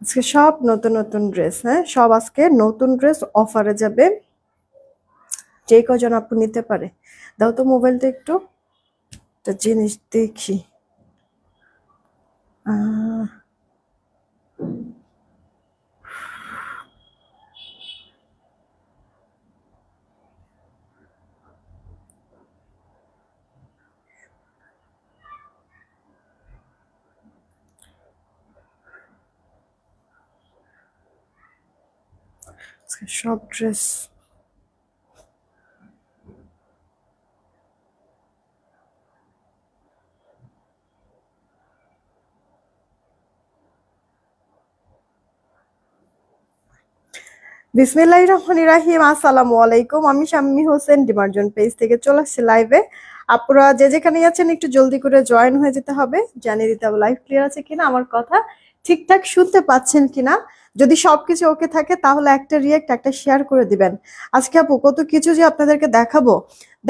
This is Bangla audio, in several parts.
আজকে সব নতুন নতুন ড্রেস, হ্যাঁ সব আজকে নতুন ড্রেস অফারে যাবে। যে কজন আপু নিতে পারে, দাও তো মোবাইলটা একটু, একটা জিনিস দেখি। আহ, আজকে সব ড্রেস বিসমিল্লাহির রহমানির রহিম। আসসালামু আলাইকুম, আমি শাম্মী হোসেন ডিমার্জন পেজ থেকে চলে আসছি লাইভে। আপুরা যে যেখানে আছেন একটু জলদি করে জয়েন হয়ে যেতে হবে, জানিয়ে দিতে হবে লাইভ ক্লিয়ার আছে কিনা, আমার কথা ঠিকঠাক শুনতে পাচ্ছেন কিনা। যদি সবকিছু ওকে থাকে তাহলে একটা রিয়েক্ট একটা শেয়ার করে দিবেন। আজকে আপু কত কিছু যে আপনাদেরকে দেখাবো।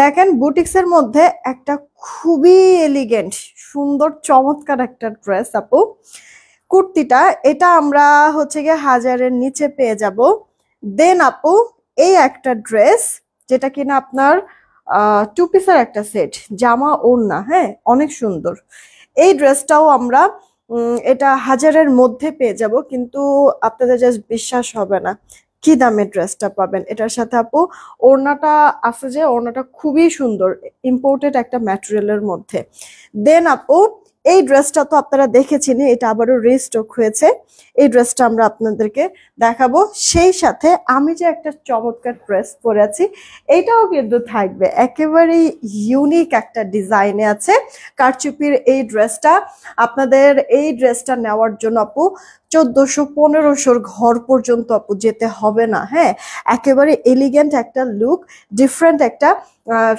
দেখেন বুটিক্সের মধ্যে একটা খুবই এলিগেন্ট সুন্দর চমৎকার একটা ড্রেস আপু। কুর্তিটা এটা আমরা হচ্ছে গিয়ে 1000-এর নিচে পেয়ে যাব। দেন আপু এই একটা ড্রেস, যেটা কিনা আপনার টু পিসের একটা সেট, জামা ওড়না, হ্যাঁ অনেক সুন্দর। এই ড্রেসটাও আমরা এটা 1000-এর মধ্যে পেয়ে যাব, কিন্তু আপনাদের জাস্ট বিশ্বাস হবে না কি দামে ড্রেসটা পাবেন। এটার সাথে আপু ওড়নাটা আছে, যে ওড়নাটা খুবই সুন্দর, ইম্পোর্টেড একটা ম্যাটেরিয়ালের মধ্যে। দেন আপু এই ড্রেসটা তো আপনারা দেখেছেন, এটা আবারও রিস্টক হয়েছে। এই ড্রেসটা আমরা আপনাদেরকে দেখাবো। সেই সাথে আমি যে একটা চমৎকার ড্রেস পরে আছি, এইটাও কিন্তু থাকবে, একেবারেই ইউনিক একটা ডিজাইনে আছে কারচুপির এই ড্রেসটা। আপনাদের এই ড্রেসটা নেওয়ার জন্য আপু 1400-1500 ঘর পর্যন্ত আপু যেতে হবে না, হ্যাঁ একেবারে এলিগেন্ট একটা লুক, ডিফারেন্ট একটা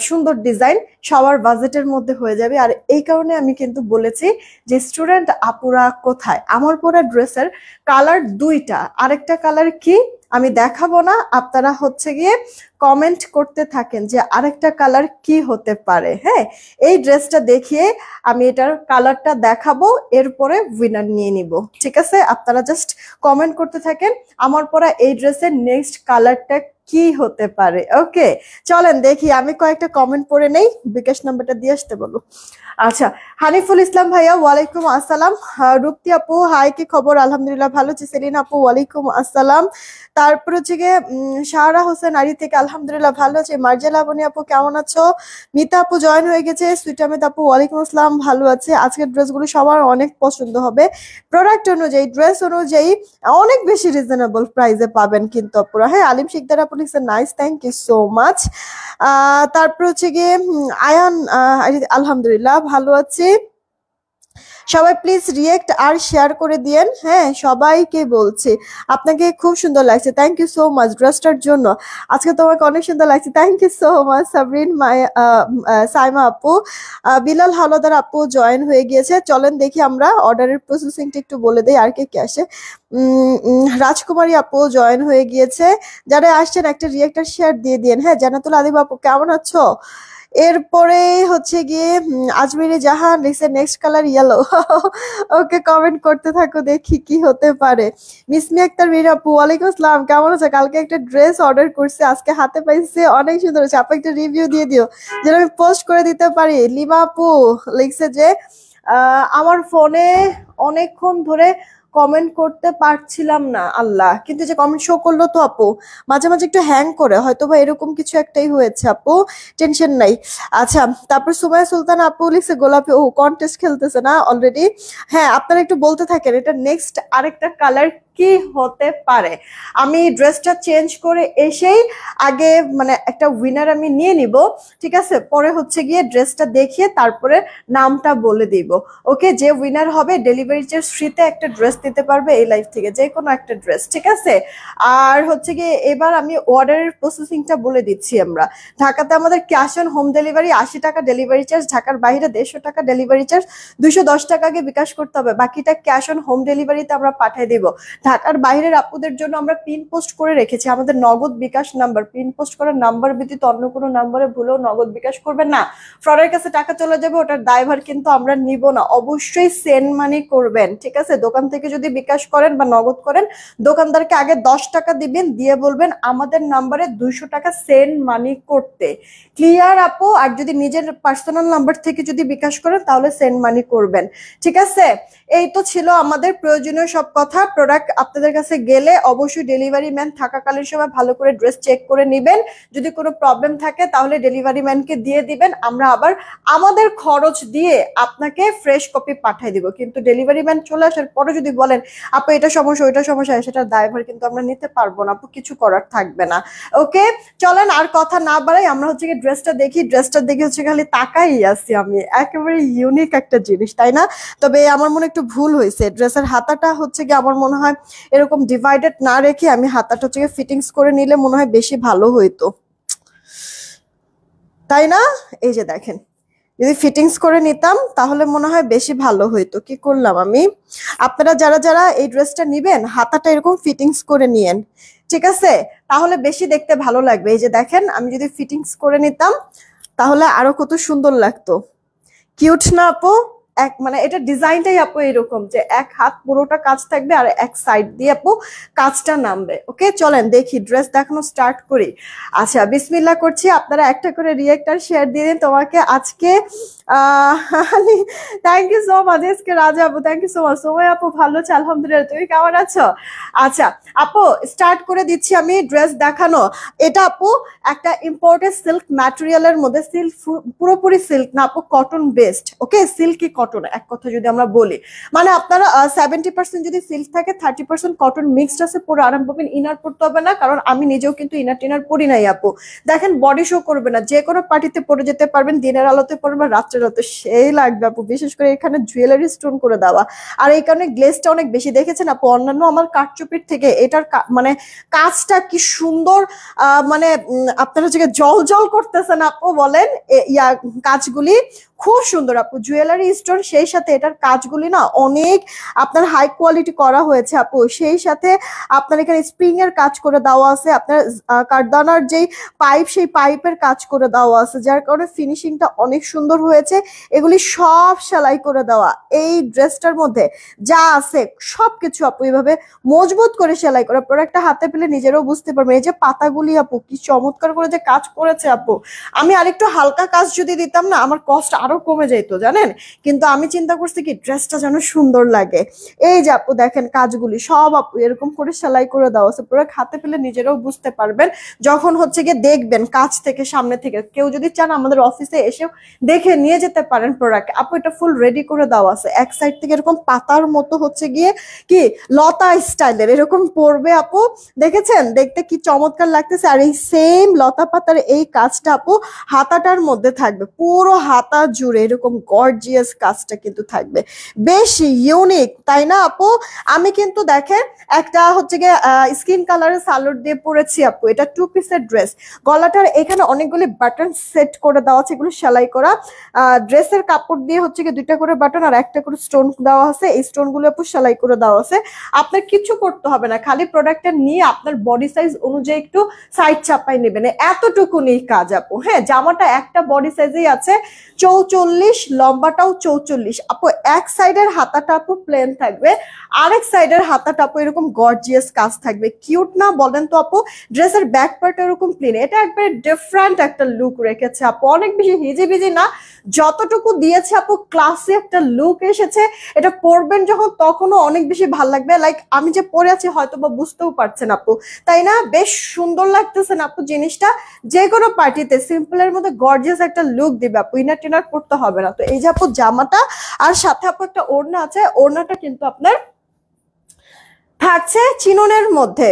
সুন্দর ডিজাইন সবার বাজেটের মধ্যে হয়ে যাবে। আর এই কারণে আমি কিন্তু বলেছি যে স্টুডেন্ট আপুরা কোথায়, আমার পরা ড্রেসের কালার দুইটা, আরেকটা কালার কি আমি দেখাবো না, আপনারা হচ্ছে গিয়ে কমেন্ট করতে থাকেন যে আরেকটা কালার কি হতে পারে। হ্যাঁ এই ড্রেসটা দেখিয়ে আমি এটার কালারটা দেখাবো, এরপরে উইনার নিয়ে নিব, ঠিক আছে? আপনারা জাস্ট কমেন্ট করতে থাকেন আমার পরা এই ড্রেসের নেক্সট কালারটা কি হতে পারে। ওকে চলেন দেখি, আমি কয়েকটা কমেন্ট পড়ে নেই, বিকাশ নাম্বারটা দিয়ে আসতে বলো। আচ্ছা, হানিফুল ইসলাম ভাইয়া ওয়ালাইকুম আসসালাম। রুপ্তি আপু হাই, কি খবর? আলহামদুলিল্লাহ ভালো আছি। সেলিনা আপু ওয়ালাইকুম আসসালাম। তারপর হচ্ছে গিয়ে সাহারা হোসেন আরি থেকে আলহামদুলিল্লাহ ভালো আছে। মার্জেলা বনি আপু কেমন আছো? মিতা আপু জয়েন হয়ে গেছে। সুইটামেত আপু ওয়ালাইকুম আসসালাম ভালো আছে। আজকের ড্রেসগুলো সবার অনেক পছন্দ হবে, প্রোডাক্ট অনুযায়ী ড্রেস অনুযায়ী অনেক বেশি রিজনেবল প্রাইসে পাবেন কিন্তু আপুরা। হ্যাঁ আলিম শিকদার আপু লিখছে nice, thank you so much. তারপর হচ্ছে গিয়ে আয়ান আলহামদুলিল্লাহ ভালো আছি। সবাই প্লিজ রিয়েক্ট আর শেয়ার করে দিয়েন, হ্যাঁ সবাইকে বলছি আপনাকে খুব সুন্দর লাগছে, থ্যাংক ইউ সো মাচ ড্রেসটার জন্য। আজকে তোমাকে অনেক সুন্দর লাগছে, thank you so much Sabrin Saima আপু। বিলাল হাওলাদার আপু জয়েন হয়ে গিয়েছে। চলেন দেখি আমরা অর্ডারের প্রসেসিংটা একটু বলে দেই আর কে আসে। রাজকুমারী আপু জয়েন হয়ে গিয়েছে। যারা আসছেন একটা রিয়েক্ট আর শেয়ার দিয়ে দিন। হ্যাঁ জান্নাতুল আদিব আপু কেমন আছো? এরপরে হচ্ছে গিয়ে আজমিরে জাহান লিখছে নেক্সট কালার ইয়েলো। ওকে কমেন্ট করতে থাকো দেখি কি হতে পারে। মিসমি আক্তার মীরা আপু ওয়ালাইকুম আসসালাম কেমন আছে? কালকে একটা ড্রেস অর্ডার করছে, আজকে হাতে পাইছে, অনেক সুন্দর হচ্ছে। আপু একটা রিভিউ দিয়ে দিও যেন আমি পোস্ট করে দিতে পারি। লিমা আপু লিখছে যে আমার ফোনে অনেকক্ষণ ধরে কমেন্ট করতে পারছিলাম না আল্লাহ, কিন্তু যে কমেন্ট শো করলো তো আপু, মাঝে মাঝে একটু হ্যাং করে, হয়তো বা এরকম কিছু একটাই হয়েছে আপু, টেনশন নাই। আচ্ছা তারপর সুমাইয়া সুলতান আপু লিখছে গোলাপি, ও কন্টেস্ট খেলতেছে না অলরেডি। হ্যাঁ আপনারা একটু বলতে থাকেন এটা নেক্সট আরেকটা কালার কি হতে পারে। আমি ড্রেসটা চেঞ্জ করে এসেই আগে মানে একটা উইনার আমি নিয়ে নিব, ঠিক আছে? পরে হচ্ছে গিয়ে ড্রেসটা দেখিয়ে তারপরে নামটা বলে দিব। ওকে যে উইনার হবে ডেলিভারি চার্জ ফ্রিতে একটা ড্রেস দিতে পারবে এই লাইফ থেকে, যে কোনো একটা ড্রেস, ঠিক আছে? আর হচ্ছে গিয়ে এবার আমি অর্ডারের প্রসেসিংটা বলে দিচ্ছি। আমরা ঢাকাতে আমাদের ক্যাশ অন হোম ডেলিভারি, 80 টাকা ডেলিভারি চার্জ, ঢাকার বাইরে 150 টাকা ডেলিভারি চার্জ, 210 টাকা আগে বিকাশ করতে হবে, বাকিটা ক্যাশ অন হোম ডেলিভারিতে আমরা পাঠিয়ে দিব। ঢাকার বাইরের আপুদের জন্য আমরা পিন পোস্ট করে রেখেছি আমাদের নগদ বিকাশ নাম্বার। পিন পোস্ট করার নাম্বার ব্যতীত অন্য কোনো নাম্বারে ভুলেও নগদ বিকাশ করবেন না, ফ্রডের কাছে টাকা চলে যাবে, ওটার দায়ভার কিন্তু আমরা নিব না। অবশ্যই সেন্ড মানি করবেন, ঠিক আছে? দোকান থেকে যদি বিকাশ করেন বা নগদ করেন, দোকানদারকে আগে 10 টাকা দিবেন, দিয়ে বলবেন আমাদের নাম্বারে 200 টাকা সেন্ড মানি করতে। ক্লিয়ার আপু? আর যদি নিজের পার্সোনাল নাম্বার থেকে যদি বিকাশ করেন তাহলে সেন্ড মানি করবেন, ঠিক আছে? এই তো ছিল আমাদের প্রয়োজনীয় সব কথা। প্রোডাক্ট আপনাদের কাছে গেলে অবশ্যই ডেলিভারি ম্যান থাকাকালীন সময় ভালো করে ড্রেস চেক করে নেবেন। যদি কোনো প্রবলেম থাকে তাহলে ডেলিভারি ম্যানকে দিয়ে দিবেন, আমরা আবার আমাদের খরচ দিয়ে আপনাকে ফ্রেশ কপি পাঠিয়ে দিব। কিন্তু ডেলিভারি ম্যান চলে আসার পরে যদি বলেন আপু এটা সমস্যা ওইটা সমস্যা, সেটার দায়ভার কিন্তু আমরা নিতে পারবো না আপু, কিছু করার থাকবে না। ওকে, চলেন আর কথা না বাড়াই, আমরা হচ্ছে কি ড্রেসটা দেখি। ড্রেসটা দেখে হচ্ছে খালি তাকাই আছি আমি, একেবারে ইউনিক একটা জিনিস, তাই না? তবে আমার মনে একটু ভুল হয়েছে, ড্রেসের হাতাটা হচ্ছে কি আমার মনে হয় এরকম ডিভাইডেড না রেখে আমি হাতাটা হচ্ছে ফিটিংস করে নিলে মনে হয় বেশি ভালো হইতো, তাই না? এই যে দেখেন, যদি ফিটিংস করে নিতাম তাহলে মনে হয় বেশি ভালো হইতো। কি করলাম আমি? আপনারা যারা যারা এই ড্রেসটা নিবেন হাতাটা এরকম ফিটিংস করে নিয়েন, ঠিক আছে? তাহলে বেশি দেখতে ভালো লাগবে। এই যে দেখেন, আমি যদি ফিটিংস করে নিতাম তাহলে আরো কত সুন্দর লাগতো। কিউট না আপু? এক মানে এটা ডিজাইনটাই আপু এরকম যে এক হাত পুরোটা কাজ থাকবে আর এক সাইড দিয়ে আপু কাজটা নামবে। ওকে, চলেন দেখি ড্রেস দেখানো স্টার্ট করি। আচ্ছা, বিসমিল্লাহ করছি, আপনারা একটা করে রিয়েক্ট আর শেয়ার দিয়ে দিন। তোমাকে আজকে থ্যাংক ইউ সো মাচ। আজকে রাজা আপু থ্যাংক ইউ সো মাচ। সময় আপু ভালো আছে আলহামদুলিল্লাহ, তুমি কেমন আছো? আচ্ছা আপু, স্টার্ট করে দিচ্ছি আমি ড্রেস দেখানো। এটা আপু একটা ইম্পোর্টেড সিল্ক ম্যাটেরিয়ালের মধ্যে, সিল্ক পুরোপুরি সিল্ক না আপু, কটন বেসড। ওকে, সিল্কি কটন এক কথা যদি আমরা বলি, মানে আপনারা 70% যদি সিল্ক থাকে 30% কটন মিক্সড আছে, পুরো আরাম পাবেন। ইনার পড়তে হবে না, কারণ আমি নিজেও কিন্তু ইনার টিনার পরি নাই আপু। দেখেন বডি শো করবে না, যে কোনো পার্টিতে পরে যেতে পারবেন, দিনের আলোতে পরবেন, রাত্রের আলোতে সেই লাগবে আপু। বিশেষ করে এখানে জুয়েলারি স্টোন করে দেওয়া, আর এই কারণে গ্লেজটা অনেক বেশি। দেখেছেন আপু অন্যান্য আমার কাঠচুপির থেকে এটার মানে কাজটা কি সুন্দর, মানে আপনারা হচ্ছে জল জল করতেছেন আপু, বলেন ইয়া কাজগুলি খুব সুন্দর আপু। জুয়েলারি স্টোন, সেই সাথে এটার কাজগুলি না অনেক আপনার হাই কোয়ালিটি করা হয়েছে আপু। সেই সাথে আপনার এখানে স্প্রিং এর কাজ করে দেওয়া আছে, আপনার কারদানার যেই পাইপ সেই পাইপের কাজ করে দেওয়া আছে, যার কারণে ফিনিশিংটা অনেক সুন্দর হয়েছে। এগুলি সব সেলাই করে দেওয়া। এই ড্রেসটার মধ্যে যা আছে সবকিছু আপু এইভাবে মজবুত করে সেলাই করা। প্রোডাক্টটা হাতে পেলে নিজেরাও বুঝতে পারবেন। এই যে পাতাগুলি আপু কি চমৎকার করে যে কাজ করেছে আপু। আমি আরেকটু হালকা কাজ যদি দিতাম না আমার কষ্ট আরো কমে যেত জানেন, কিন্তু আমি চিন্তা করছি কি ড্রেসটা যেন সুন্দর লাগে। এই যে আপু দেখেন কাজগুলি সব আপু এরকম করে সেলাই করে দেওয়া আছে। প্রোডাক্ট হাতে পেলে নিজেরাও বুঝতে পারবেন যখন হচ্ছে গিয়ে দেখবেন কাছ থেকে, সামনে থেকে। কেউ যদি চান আমাদের অফিসে এসেও দেখে নিয়ে যেতে পারেন প্রোডাক্ট আপু। এটা ফুল রেডি করে দেওয়া আছে, এক সাইড থেকে এরকম পাতার মতো হচ্ছে গিয়ে কি লতা স্টাইলের এরকম পড়বে আপু। দেখেছেন দেখতে কি চমৎকার লাগতেছে। আর এই সেম লতা পাতার এই কাজটা আপু হাতাটার মধ্যে থাকবে, পুরো হাতা জুড়ে এরকম গর্জিয়াস কাজটা কিন্তু থাকবে, বেশ ইউনিক, তাই না আপু? আমি কিন্তু দেখেন একটা হচ্ছে গিয়ে স্কিন কালারের সালোয়ার দিয়ে পরেছি আপু। এটা 2 পিসের ড্রেস। গলাটার এখানে অনেকগুলি বাটন সেট করে দেওয়া আছে, এগুলো সেলাই করা। ড্রেসের কাপড় দিয়ে হচ্ছে গিয়ে 2টা করে বাটন আর একটা করে স্টোন দেওয়া আছে। এই স্টোন গুলো আপু সেলাই করে দেওয়া আছে। আপনার কিছু করতে হবে না, খালি প্রোডাক্টটা নিয়ে আপনার বডি সাইজ অনুযায়ী একটু সাইড চাপাই নেবেন, এতটুকুনি কাজ আপু। হ্যাঁ, জামাটা একটা বডি সাইজেই আছে 44, লম্বাটাও 44 আপু। এক সাইডের হাতাটা আপু প্লেন থাকবে, আরেক সাইডের হাতাটা আপু এরকম গর্জিয়াস কাজ থাকবে। কিউট না বলেন তো আপু? ড্রেসের ব্যাক পার্ট এরকম প্লেন, এটা একবারে ডিফারেন্ট একটা লুক রেখেছে আপু। অনেক বেশি হিজিবিজি না, যতটুকু দিয়েছে আপু ক্লাসি একটা লুক এসেছে। এটা পরবেন যখন তখনও অনেক বেশি ভালো লাগবে। লাইক আমি যে পরে আছি হয়তো বা বুঝতেও পারছেন আপু, তাই না? বেশ সুন্দর লাগতেছে না আপু জিনিসটা? যে কোনো পার্টিতে সিম্পলের মধ্যে গর্জিয়াস একটা লুক দিবে আপু, ইনার টিনার পড়তে হবে না। তো এই যে আপু জামাটা, আর সাথে আপু একটা ওড়না আছে। ওড়নাটা কিন্তু আপনার থাকছে চিননের মধ্যে।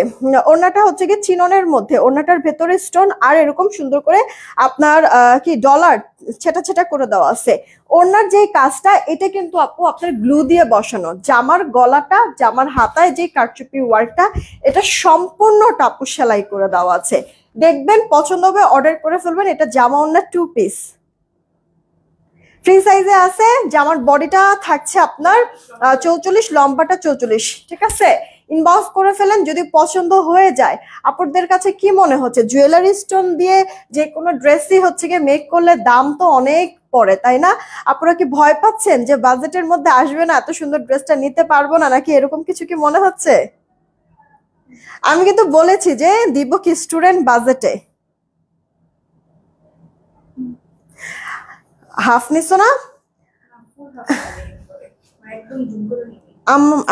ওড়নাটা হচ্ছে কি চিননের মধ্যে, ওড়নাটার ভেতরে স্টোন আর এরকম সুন্দর করে আপনার কি ডলার ছেটা ছেটা করে দেওয়া আছে। ওড়নার যে কাজটা এটা কিন্তু আপু আপনার গ্লু দিয়ে বসানো। জামার গলাটা, জামার হাতায় যে কারচুপি ওয়ার্কটা, এটা সম্পূর্ণটা আপু সেলাই করে দেওয়া আছে। দেখবেন পছন্দ হবে, অর্ডার করে ফেলবেন। এটা জামা ওড়না 2 পিস ফ্রি সাইজে আছে। জামার বডিটা থাকছে আপনার 44, লম্বাটা 44, ঠিক আছে? ইনবক্স করে ফেলেন যদি পছন্দ হয়ে যায়। আপনাদের কাছে কি মনে হচ্ছে জুয়েলারি স্টোন দিয়ে যে কোনো ড্রেসই হচ্ছে গিয়ে মেক করলে দাম তো অনেক পড়ে, তাই না? আপনারা কি ভয় পাচ্ছেন যে বাজেটের মধ্যে আসবে না, এত সুন্দর ড্রেসটা নিতে পারবো না, নাকি এরকম কিছু কি মনে হচ্ছে? আমি কিন্তু বলেছি যে দিব কি স্টুডেন্ট বাজেটে। হাফ নিছো না?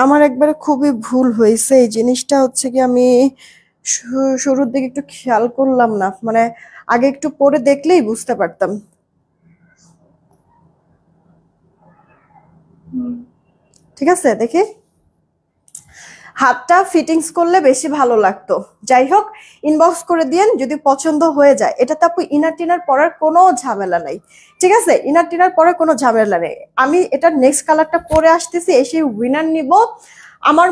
আমার একবারে খুবই ভুল হয়েছে, এই জিনিসটা হচ্ছে কি আমি শুরুর দিকে একটু খেয়াল করলাম না, মানে আগে একটু পরে দেখলেই বুঝতে পারতাম। ঠিক আছে, দেখি হাতটা ফিটিংস করলে বেশি ভালো লাগতো। যাই হোক, ইনবক্স করে দিয়েন যদি পছন্দ হয়ে যায়। এটাতে আপু ইনার টিনার পরার কোনো ঝামেলা নাই, ঠিক আছে? ইনার টিনার পরার কোনো ঝামেলা নেই। আমি এটার নেক্সট কালারটা পরে আসতেছি, এসে উইনার নিব। আমার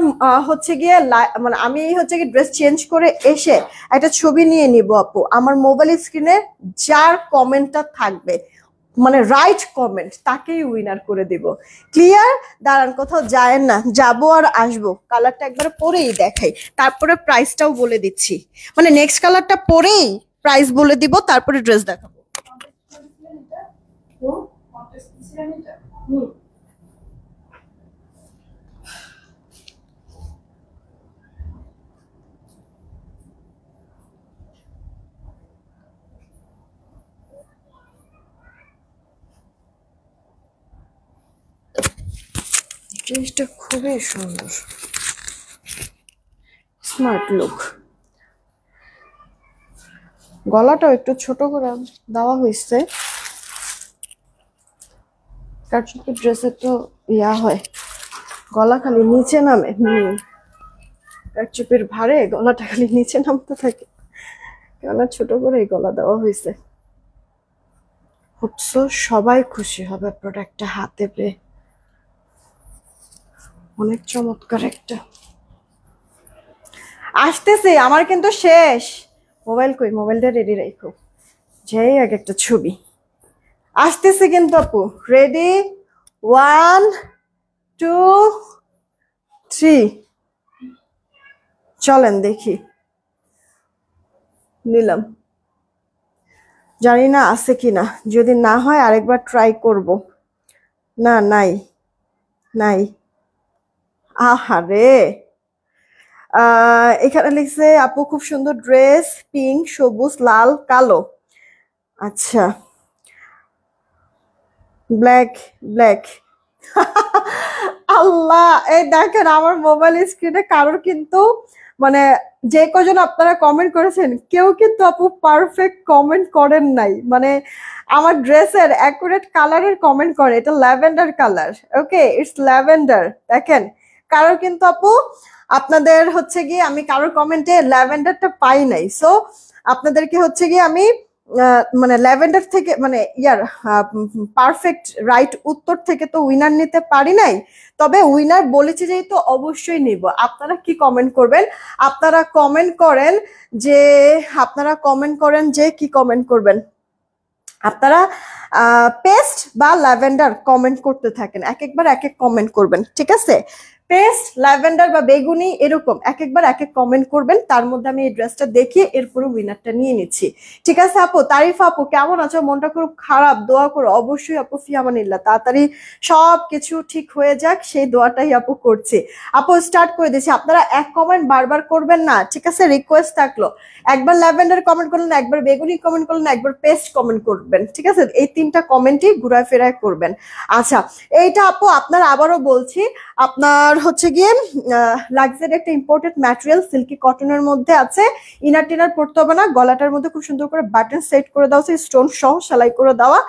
হচ্ছে গিয়ে মানে আমি হচ্ছে গিয়ে ড্রেস চেঞ্জ করে এসে একটা ছবি নিয়ে নিব আপু। আমার মোবাইল স্ক্রিনে যার কমেন্টটা থাকবে, মানে রাইট কমেন্ট, তাকেই উইনার করে দিব। ক্লিয়ার? দাঁড়ান, কোথাও যায়েন না, যাবো আর আসবো। কালারটা একবার পরেই দেখাই, তারপরে প্রাইসটাও বলে দিচ্ছি। মানে নেক্সট কালারটা পরেই প্রাইস বলে দিব, তারপরে ড্রেস দেখাবো। ড্রেসটা খুবই সুন্দর, স্মার্ট লুক। গলাটাও একটু ছোট করে দেওয়া হয়েছে, কারচুপি ড্রেসে তো ইয়া হয়, গলা খালি নিচে নামে। কারচুপির ভারে গলাটা খালি নিচে নামতে থাকে, কেননা ছোট করে গলা দেওয়া হয়েছে। খুবসো সবাই খুশি হবে প্রোডাক্টটা হাতে পেয়ে, অনেক চমৎকার একটা। আসতেছে, আমার কিন্তু শেষ। মোবাইল কই? মোবাইলটা রেডি রাখো, যেই আগে একটা ছবি আসতেছে কিন্তু আপু। রেডি? 1 2 3, চলেন দেখি। নিলাম, জানি না আছে কিনা, যদি না হয় আরেকবার ট্রাই করব। না, নাই নাই। আহারে, এখানে লিখছে আপু খুব সুন্দর ড্রেস, পিঙ্ক, সবুজ, লাল, কালো। আচ্ছা, ব্ল্যাক ব্ল্যাক। আল্লাহ, এই দেখেন আমার মোবাইল স্ক্রিনে কারোর কিন্তু মানে যে কজন আপনারা কমেন্ট করেছেন, কেউ কিন্তু আপু পারফেক্ট কমেন্ট করেন নাই। মানে আমার ড্রেসের অ্যাকুরেট কালারের কমেন্ট করে, এটা lavender colour. Okay, it's lavender. দেখেন কারোর কিন্তু আপু আপনাদের হচ্ছে গিয়ে আমি কারোর কমেন্টে ল্যাভেন্ডারটা পাই নাই। সো আপনাদেরকে হচ্ছে গিয়ে আমি মানে ল্যাভেন্ডার থেকে মানে পারফেক্ট রাইট উত্তর থেকে তো উইনার নিতে পারি নাই, তবে উইনার বলেছি যেহেতু অবশ্যই নিব। আপনারা কি কমেন্ট করবেন? আপনারা কমেন্ট করেন যে কি কমেন্ট করবেন আপনারা? পেস্ট বা ল্যাভেন্ডার কমেন্ট করতে থাকেন, এক একবার এক এক কমেন্ট করবেন, ঠিক আছে? পেস্ট, ল্যাভেন্ডার বা বেগুনি, এরকম এক একবার এক এক কমেন্ট করবেন। তার মধ্যে আমি এই ড্রেসটা দেখিয়ে এরপরে উইনারটা নিয়ে নিচ্ছি, ঠিক আছে আপু? তারিফা আপু কেমন আছো? মনটা খুব খারাপ, দোয়া করো। অবশ্যই আপু, ফিয়ামানিল্লাহ, তাড়াতাড়ি সব কিছু ঠিক হয়ে যাক, সেই দোয়াটাই আপু করছি। আপু স্টার্ট করে দিচ্ছি, আপনারা এক কমেন্ট বারবার করবেন না, ঠিক আছে? রিকোয়েস্ট থাকলো, একবার ল্যাভেন্ডার কমেন্ট করলেন, একবার বেগুনি কমেন্ট করলেন, একবার পেস্ট কমেন্ট করবেন, ঠিক আছে? এই তিনটা কমেন্টই ঘুরায় ফেরায় করবেন। আচ্ছা, এইটা আপু আপনার আবারও বলছি, আপনার হচ্ছে গিয়ে লাক্সারি একটা ইম্পোর্টেড ম্যাটেরিয়াল, সিল্কি কটনের মধ্যে আছে। ইনার টিনার পড়তে হবে না, গলাটার মধ্যে খুব সুন্দর করে বাটন সেট করে দেওয়া আছে, স্টোন সহ সেলাই করে দেওয়া।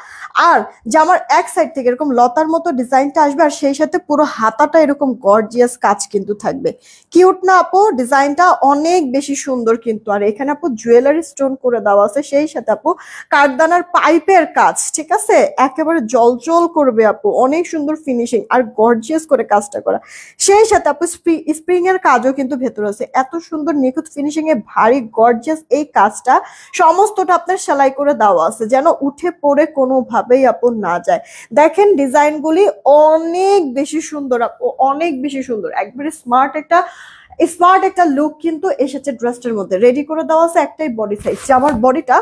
আর জামার এক সাইড থেকে এরকম লতার মতো ডিজাইনটা আসবে, আর সেই সাথে পুরো হাতাটা এরকম গর্জিয়াস কাজ কিন্তু থাকবে। কিউট না আপু? ডিজাইনটা অনেক বেশি সুন্দর কিন্তু। আর এখানে আপু জুয়েলারি স্টোন করে দেওয়া আছে, সেই সাথে আপু কাঠদানার পাইপের কাজ, ঠিক আছে? একেবারে জলজল করবে আপু, অনেক সুন্দর ফিনিশিং আর গর্জিয়াস করে কাজটা করা। সেই সাথে আপু স্প্রিং এর কাজও কিন্তু ভেতরে আছে, এত সুন্দর নিখুঁত ফিনিশিং এ ভারী গর্জিয়াস এই কাজটা সমস্তটা আপনার সেলাই করে দেওয়া আছে, যেন উঠে পড়ে কোনোভাবেই আপু না যায়। দেখেন ডিজাইনগুলি অনেক বেশি সুন্দর আপু, অনেক বেশি সুন্দর, একবারে স্মার্ট একটা স্মার্ট একটা লুক কিন্তু এসেছে ড্রেসটার মধ্যে। রেডি করে দেওয়া আছে একটাই বডি সাইজ, জামার বডিটা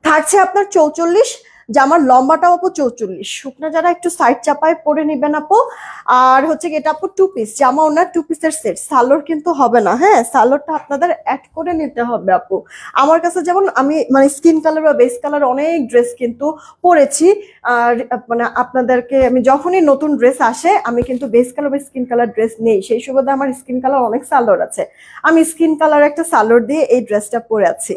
থাকছে আপনার 44, জামার লম্বাটাও আপু 44। শুকনা যারা একটু সাইড চাপায় পরে নিবেন আপু। আর হচ্ছে কি এটা আপু 2 পিস জামা, ওনার 2 পিসের সেট, সালোয়ার কিন্তু হবে না। হ্যাঁ, সালোয়ারটা আপনাদের অ্যাড করে নিতে হবে আপু। আমার কাছে যেমন আমি মানে স্কিন কালার বা বেস কালার অনেক ড্রেস কিন্তু পরেছি, আর মানে আপনাদেরকে আমি যখনই নতুন ড্রেস আসে আমি কিন্তু বেস কালার বা স্কিন কালার ড্রেস নেই, সেই সুবাদে আমার স্কিন কালার অনেক সালোয়ার আছে। আমি স্কিন কালার একটা সালোয়ার দিয়ে এই ড্রেসটা পরে আছি।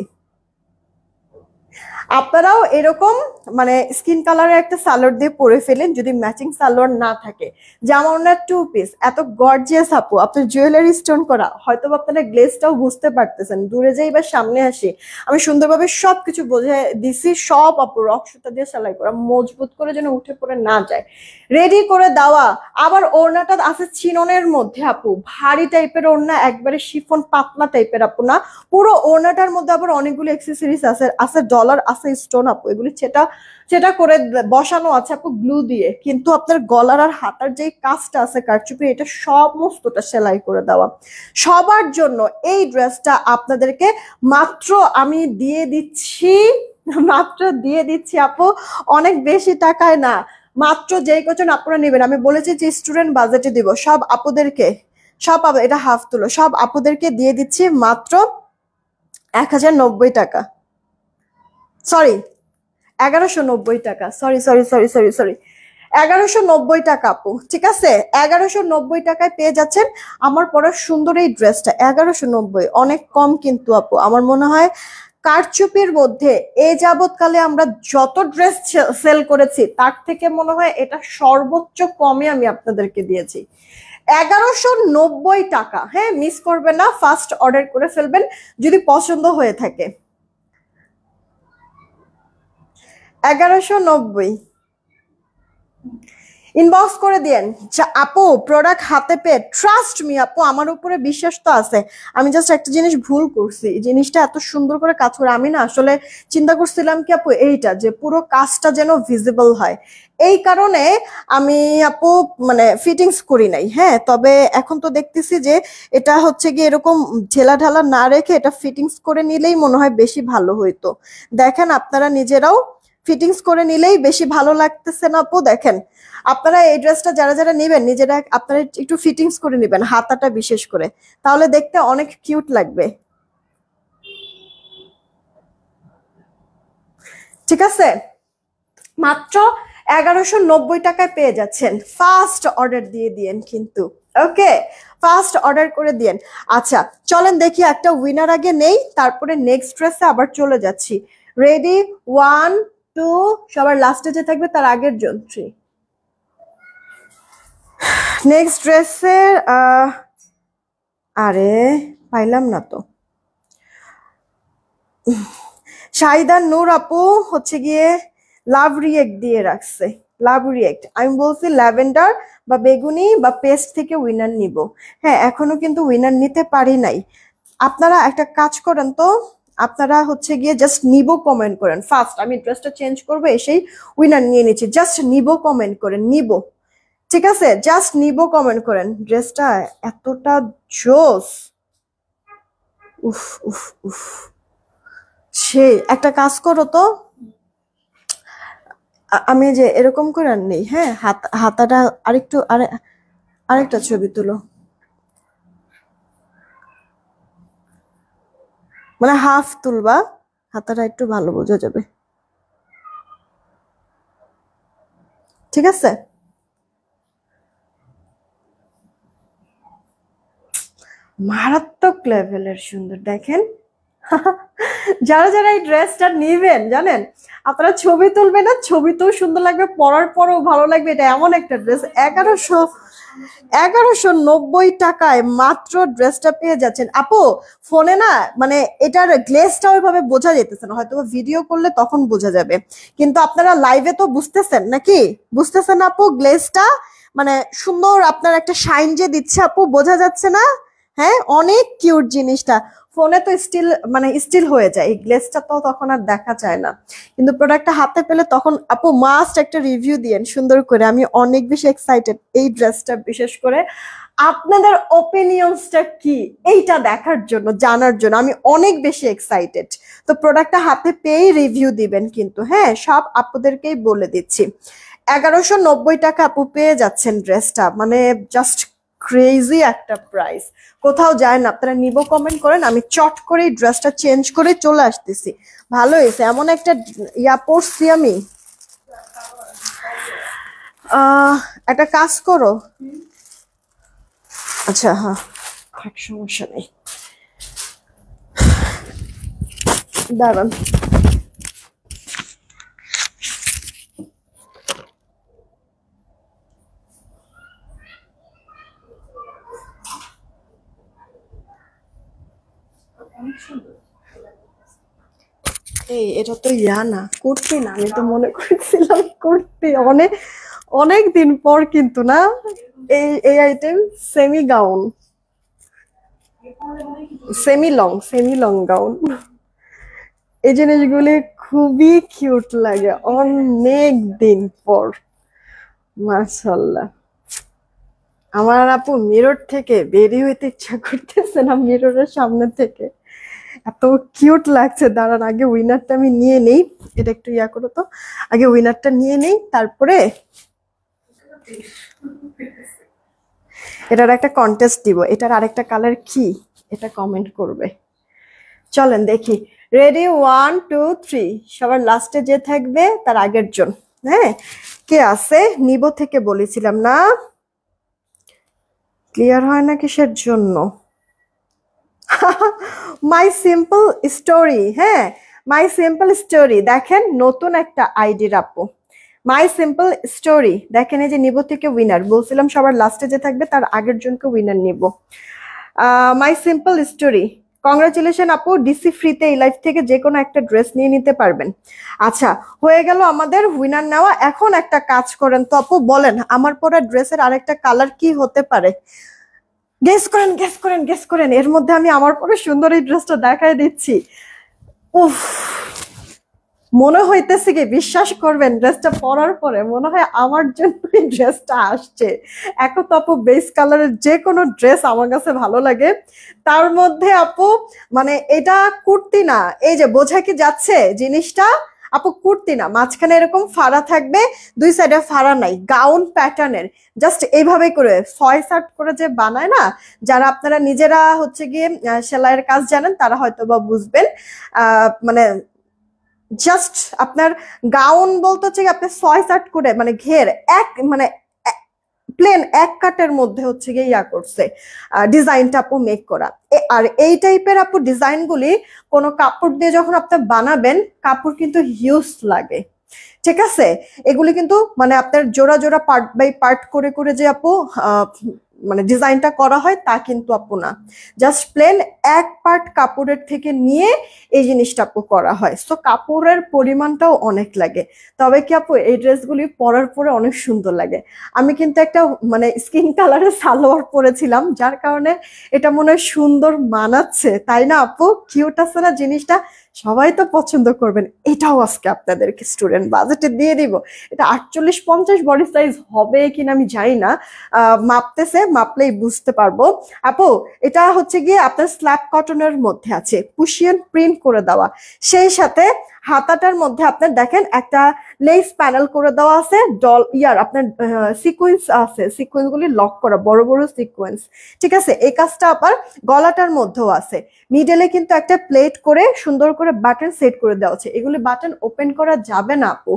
আপনারাও এরকম মানে স্কিন কালারের একটা সালোয়ার দিয়ে পরে ফেলেন যদি ম্যাচিং সালোয়ার না থাকে। জামা ওনার 2 পিস, এত গর্জিয়াস আপু, আপনার জুয়েলারি স্টোন করা, হয়তো আপনারা গ্লেজটাও বুঝতে পারতেছেন। দূরে যাই বা সামনে আসি, আমি সুন্দরভাবে সবকিছু বোঝে দিছি। সব আপু রক সুতা দিয়ে সেলাই করা, মজবুত করে যেন উঠে পড়ে না যায়, রেডি করে দেওয়া। আবার ওড়নাটা আছে চিননের মধ্যে আপু, ভারী টাইপের ওড়না, একবারে শিফন পাতলা টাইপের আপু না, পুরো ওড়নাটার মধ্যে আবার অনেকগুলো অ্যাক্সেসরিজ আছে, আছে ডলার, আছে স্টোন আপু, এগুলি সেটা সেটা করে বসানো আছে আপু গ্লু দিয়ে। কিন্তু আপনার গলার আর হাতার যে কাজটা আছে কারচুপি, এটা সমস্তটা সেলাই করে দেওয়া। সবার জন্য এই ড্রেসটা আপনাদেরকে মাত্র আমি দিয়ে দিচ্ছি, মাত্র দিয়ে দিচ্ছি আপু, অনেক বেশি টাকায় না, মাত্র যেই কজন আপনারা নেবেন, আমি বলেছি যে স্টুডেন্ট বাজেটে দিব, সব আপুদেরকে, সব এটা হাফ তুলো, সব আপুদেরকে দিয়ে দিচ্ছি মাত্র 1090 টাকা, সরি 1190 টাকা, sorry sorry sorry sorry sorry 1190 টাকা আপু, ঠিক আছে? 1190 টাকায় পেয়ে যাচ্ছেন আমার পরা সুন্দর এই ড্রেসটা। 1190 অনেক কম কিন্তু আপু, আমার মনে হয় কারচুপির মধ্যে এ যাবৎকালে আমরা যত ড্রেস সেল করেছি তার থেকে মনে হয় এটা সর্বোচ্চ কমে আমি আপনাদেরকে দিয়েছি। 1190 টাকা, হ্যাঁ মিস করবেন না, ফার্স্ট অর্ডার করে ফেলবেন যদি পছন্দ হয়ে থাকে। 1190 ইনবক্স করে দিয়েন আপু, প্রোডাক্ট হাতে পেয়ে ট্রাস্ট মি আপু, আমার উপরে বিশ্বাস তো আছে। আমি জাস্ট একটা জিনিস ভুল করছি, জিনিসটা এত সুন্দর করে কাজ করে আমি না আসলে চিন্তা করছিলাম কি আপু এইটা যে পুরো কাজটা যেন ভিজিবল হয়, এই কারণে আমি আপু মানে ফিটিংস করি নাই। হ্যাঁ, তবে এখন তো দেখতেছি যে এটা হচ্ছে গিয়ে এরকম ঢেলা ঢালা না রেখে এটা ফিটিংস করে নিলেই মনে হয় বেশি ভালো হইতো। দেখেন আপনারা নিজেরাও ফিটিংস করে নিলেই বেশি ভালো লাগতেছে না আপু? দেখেন আপনারা এই ড্রেসটা যারা যারা নেবেন নিজেরা আপনারা একটু ফিটিংস করে নেবেন, হাতাটা বিশেষ করে, তাহলে দেখতে অনেক কিউট লাগবে। ঠিক আছে, মাত্র 1190 টাকায় পেয়ে যাচ্ছেন। ফার্স্ট অর্ডার দিয়ে দিয়েন কিন্তু, ওকে ফার্স্ট অর্ডার করে দিয়েন। আচ্ছা চলেন দেখি একটা উইনার আগে নেই, তারপরে নেক্সট ড্রেসে আবার চলে যাচ্ছি। রেডি, 1 2, সবার লাস্টে যে থাকবে তার আগের জন 3। নেক্সট ড্রেসের আরে পাইলাম না তো, শাহিদা নূর আপু হচ্ছে গিয়ে লাভ রিয়েক্ট দিয়ে রাখছে, লাভ রিয়েক্ট। আমি বলছি ল্যাভেন্ডার বা বেগুনি বা পেস্ট থেকে উইনার নিব। হ্যাঁ এখনো কিন্তু উইনার নিতে পারি নাই। আপনারা একটা কাজ করেন তো, আপনারা হচ্ছে গিয়ে জাস্ট নিব কমেন্ট করেন। ফার্স্ট আমি ড্রেসটা চেঞ্জ করবো, এসেই উইনার নিয়ে নিচ্ছি, জাস্ট নিব কমেন্ট করেন, নিব, ঠিক আছে? জাস্ট নিব কমেন্ট করেন। ড্রেসটা এতটা জোস, উফ উফ উফ, সে একটা কাজ করো তো, আমি যে এরকম করে আর নেই, হ্যাঁ হাতাটা আরেকটু আরেকটা ছবি তুলো, মানে হাফ তুলবা, হাতাটা একটু ভালো বোঝা যাবে, ঠিক আছে? মারাত্মক লেভেলের সুন্দর, দেখেন। যারা যারা এই ড্রেসটা নিবেন জানেন আপনারা ছবি তুলবেন না, ছবিতেও সুন্দর লাগবে, পরার পরেও ভালো লাগবে। এটা এমন একটা ড্রেস, 1190 টাকায় মাত্র ড্রেসটা পেয়ে যাচ্ছেন আপু। ফোনে না মানে এটার গ্লেজটা ওইভাবে বোঝা যেতেছে না, হয়তো ভিডিও করলে তখন বোঝা যাবে, কিন্তু আপনারা লাইভে তো বুঝতেছেন নাকি? বুঝতেছেন আপু গ্লেজটা মানে সুন্দর আপনার একটা শাইন যে দিচ্ছে আপু, বোঝা যাচ্ছে না? হ্যাঁ অনেক কিউট জিনিসটা, ফোনে তো স্টিল মানে স্টিল হয়ে যায়, এই গ্লেজটা তো তখন আর দেখা যায় না, কিন্তু প্রোডাক্টটা হাতে পেলে তখন আপু মাস্ট একটা রিভিউ দিয়েন সুন্দর করে। আমি অনেক বেশি এক্সাইটেড এই ড্রেসটা, বিশেষ করে আপনাদের ওপিনিয়নসটা কি এইটা দেখার জন্য, জানার জন্য আমি অনেক বেশি এক্সাইটেড। তো প্রোডাক্টটা হাতে পেয়েই রিভিউ দিবেন কিন্তু, হ্যাঁ সব আপুদেরকেই বলে দিচ্ছি। 1190 টাকা আপু পেয়ে যাচ্ছেন ড্রেসটা, মানে জাস্ট ক্রেজি একটা প্রাইস, কোথাও যায় না। আপনারা নিব কমেন্ট করেন, আমি চট করে ড্রেসটা চেঞ্জ করে চলে আসতেছি। ভালো হয়েছে, এমন একটা ইয়া পরছি আমি। একটা কাজ করো, আচ্ছা হ্যাঁ থাক সমস্যা নেই, দাঁড়ান। এই এটা তো ইয়া না, কুর্তি না, আমি তো মনে করছিলাম কুর্তি। অনেক অনেক দিন পর কিন্তু না এই এই item. Semi gown, semi long gown, এই জিনিসগুলি খুবই কিউট লাগে অনেক দিন পর। মাশাআল্লাহ, আমার আপু মিরর থেকে বেরিয়ে হইতে ইচ্ছা করতেছে না, মিররের সামনে থেকে এত কিউট লাগছে। দাঁড়ান আগে উইনারটা আমি নিয়ে নেই, এটা একটু ইয়া করো তো, আগে উইনারটা নিয়ে নেই তারপরে এটার একটা কন্টেস্ট দিব। এটার আরেকটা কালার কি এটা কমেন্ট করবে। চলেন দেখি, রেডি 1 2 3, সবার লাস্টে যে থাকবে তার আগের জন। হ্যাঁ কে আছে নিব থেকে বলেছিলাম না, ক্লিয়ার হয় না কিসের জন্য। মাই সিম্পল স্টোরি, হ্যাঁ মাই সিম্পল স্টোরি, দেখেন নতুন একটা আইডির আপু। মাই সিম্পল স্টোরি দেখেন, এই যে নিব থেকে উইনার বলছিলাম, সবার লাস্টে যে থাকবে তার আগের জনকে উইনার নিব। মাই সিম্পল স্টোরি, কংগ্রাচুলেশন আপু, ডিসি ফ্রিতে এই লাইফ থেকে যে কোনো একটা ড্রেস নিয়ে নিতে পারবেন। আচ্ছা হয়ে গেল আমাদের উইনার নেওয়া। এখন একটা কাজ করেন তো আপু, বলেন আমার পরা ড্রেসের আরেকটা কালার কি হতে পারে। গেস করেন গেস করেন গেস করেন, এর মধ্যে আমি আমার পরে সুন্দর এই ড্রেসটা দেখাই দিচ্ছি। উফ, মনে হইতেছে কি, বিশ্বাস করবেন ড্রেসটা পরার পরে মনে হয় আমার জন্য এই ড্রেসটা আসছে। এখন তো আপু বেস কালারের যে কোনো ড্রেস আমার কাছে ভালো লাগে, তার মধ্যে আপু মানে এটা কুর্তি না, এই যে বোঝা কি যাচ্ছে জিনিসটা আপু, কুর্তি না, মাঝখানে এরকম ফাড়া থাকবে, দুই সাইডে ফাড়া নাই, গাউন প্যাটার্নের, জাস্ট এইভাবে করে 6 7 করে যে বানায় না, যারা আপনারা নিজেরা হচ্ছে গিয়ে সেলাইয়ের কাজ জানেন তারা হয়তো বা বুঝবেন। মানে জাস্ট আপনার গাউন বলতে হচ্ছে আপনি 6 7 করে মানে ঘের এক মানে প্লেন এক কাটের মধ্যে হচ্ছে গিয়ে ইয়া করছে, ডিজাইনটা আপু মেক করা। আর এই টাইপের আপু ডিজাইনগুলি কোনো কাপড় দিয়ে যখন আপনি বানাবেন, কাপড় কিন্তু হিউজ লাগে, ঠিক আছে। এগুলি কিন্তু মানে আপনার জোড়া জোড়া পার্ট বাই পার্ট করে করে যে আপু মানে ডিজাইনটা করা হয় তা কিন্তু আপু না, জাস্ট প্লেন এক পার্ট কাপড়ের থেকে নিয়ে এই জিনিসটা আপু করা হয়। সো কাপড়ের পরিমাণটাও অনেক লাগে, তবে কি আপু এই ড্রেসগুলি পরার পরে অনেক সুন্দর লাগে। আমি কিন্তু একটা মানে স্কিন কালারের সালোয়ার পরেছিলাম, যার কারণে এটা মনে হয় সুন্দর মানাচ্ছে, তাই না আপু, কিউট আছে না জিনিসটা, সবাই তো পছন্দ করবেন। এটাও আজকে আপনাদেরকে স্টুডেন্ট বাজেটে দিয়ে দিব। এটা 48 50 বডি সাইজ হবে কিনা আমি জানি না, মাপতেছে, মাপলেই বুঝতে পারবো। আপু এটা হচ্ছে গিয়ে আপনার স্ল্যাব কটনের মধ্যে আছে, পুশিয়ান প্রিন্ট করে দেওয়া, সেই সাথে হাতাটার মধ্যে আপনার দেখেন একটা লেস প্যানেল করে দেওয়া আছে, ডল ইয়ার আপনার সিকোয়েন্স আছে, সিকোয়েন্স গুলি লক করা, বড় বড় সিকোয়েন্স, ঠিক আছে। এই কাজটা আবার গলাটার মধ্যেও আছে, মিডলে কিন্তু একটা প্লেট করে সুন্দর করে বাটন সেট করে দেওয়া আছে। এগুলি বাটন ওপেন করা যাবে না আপু,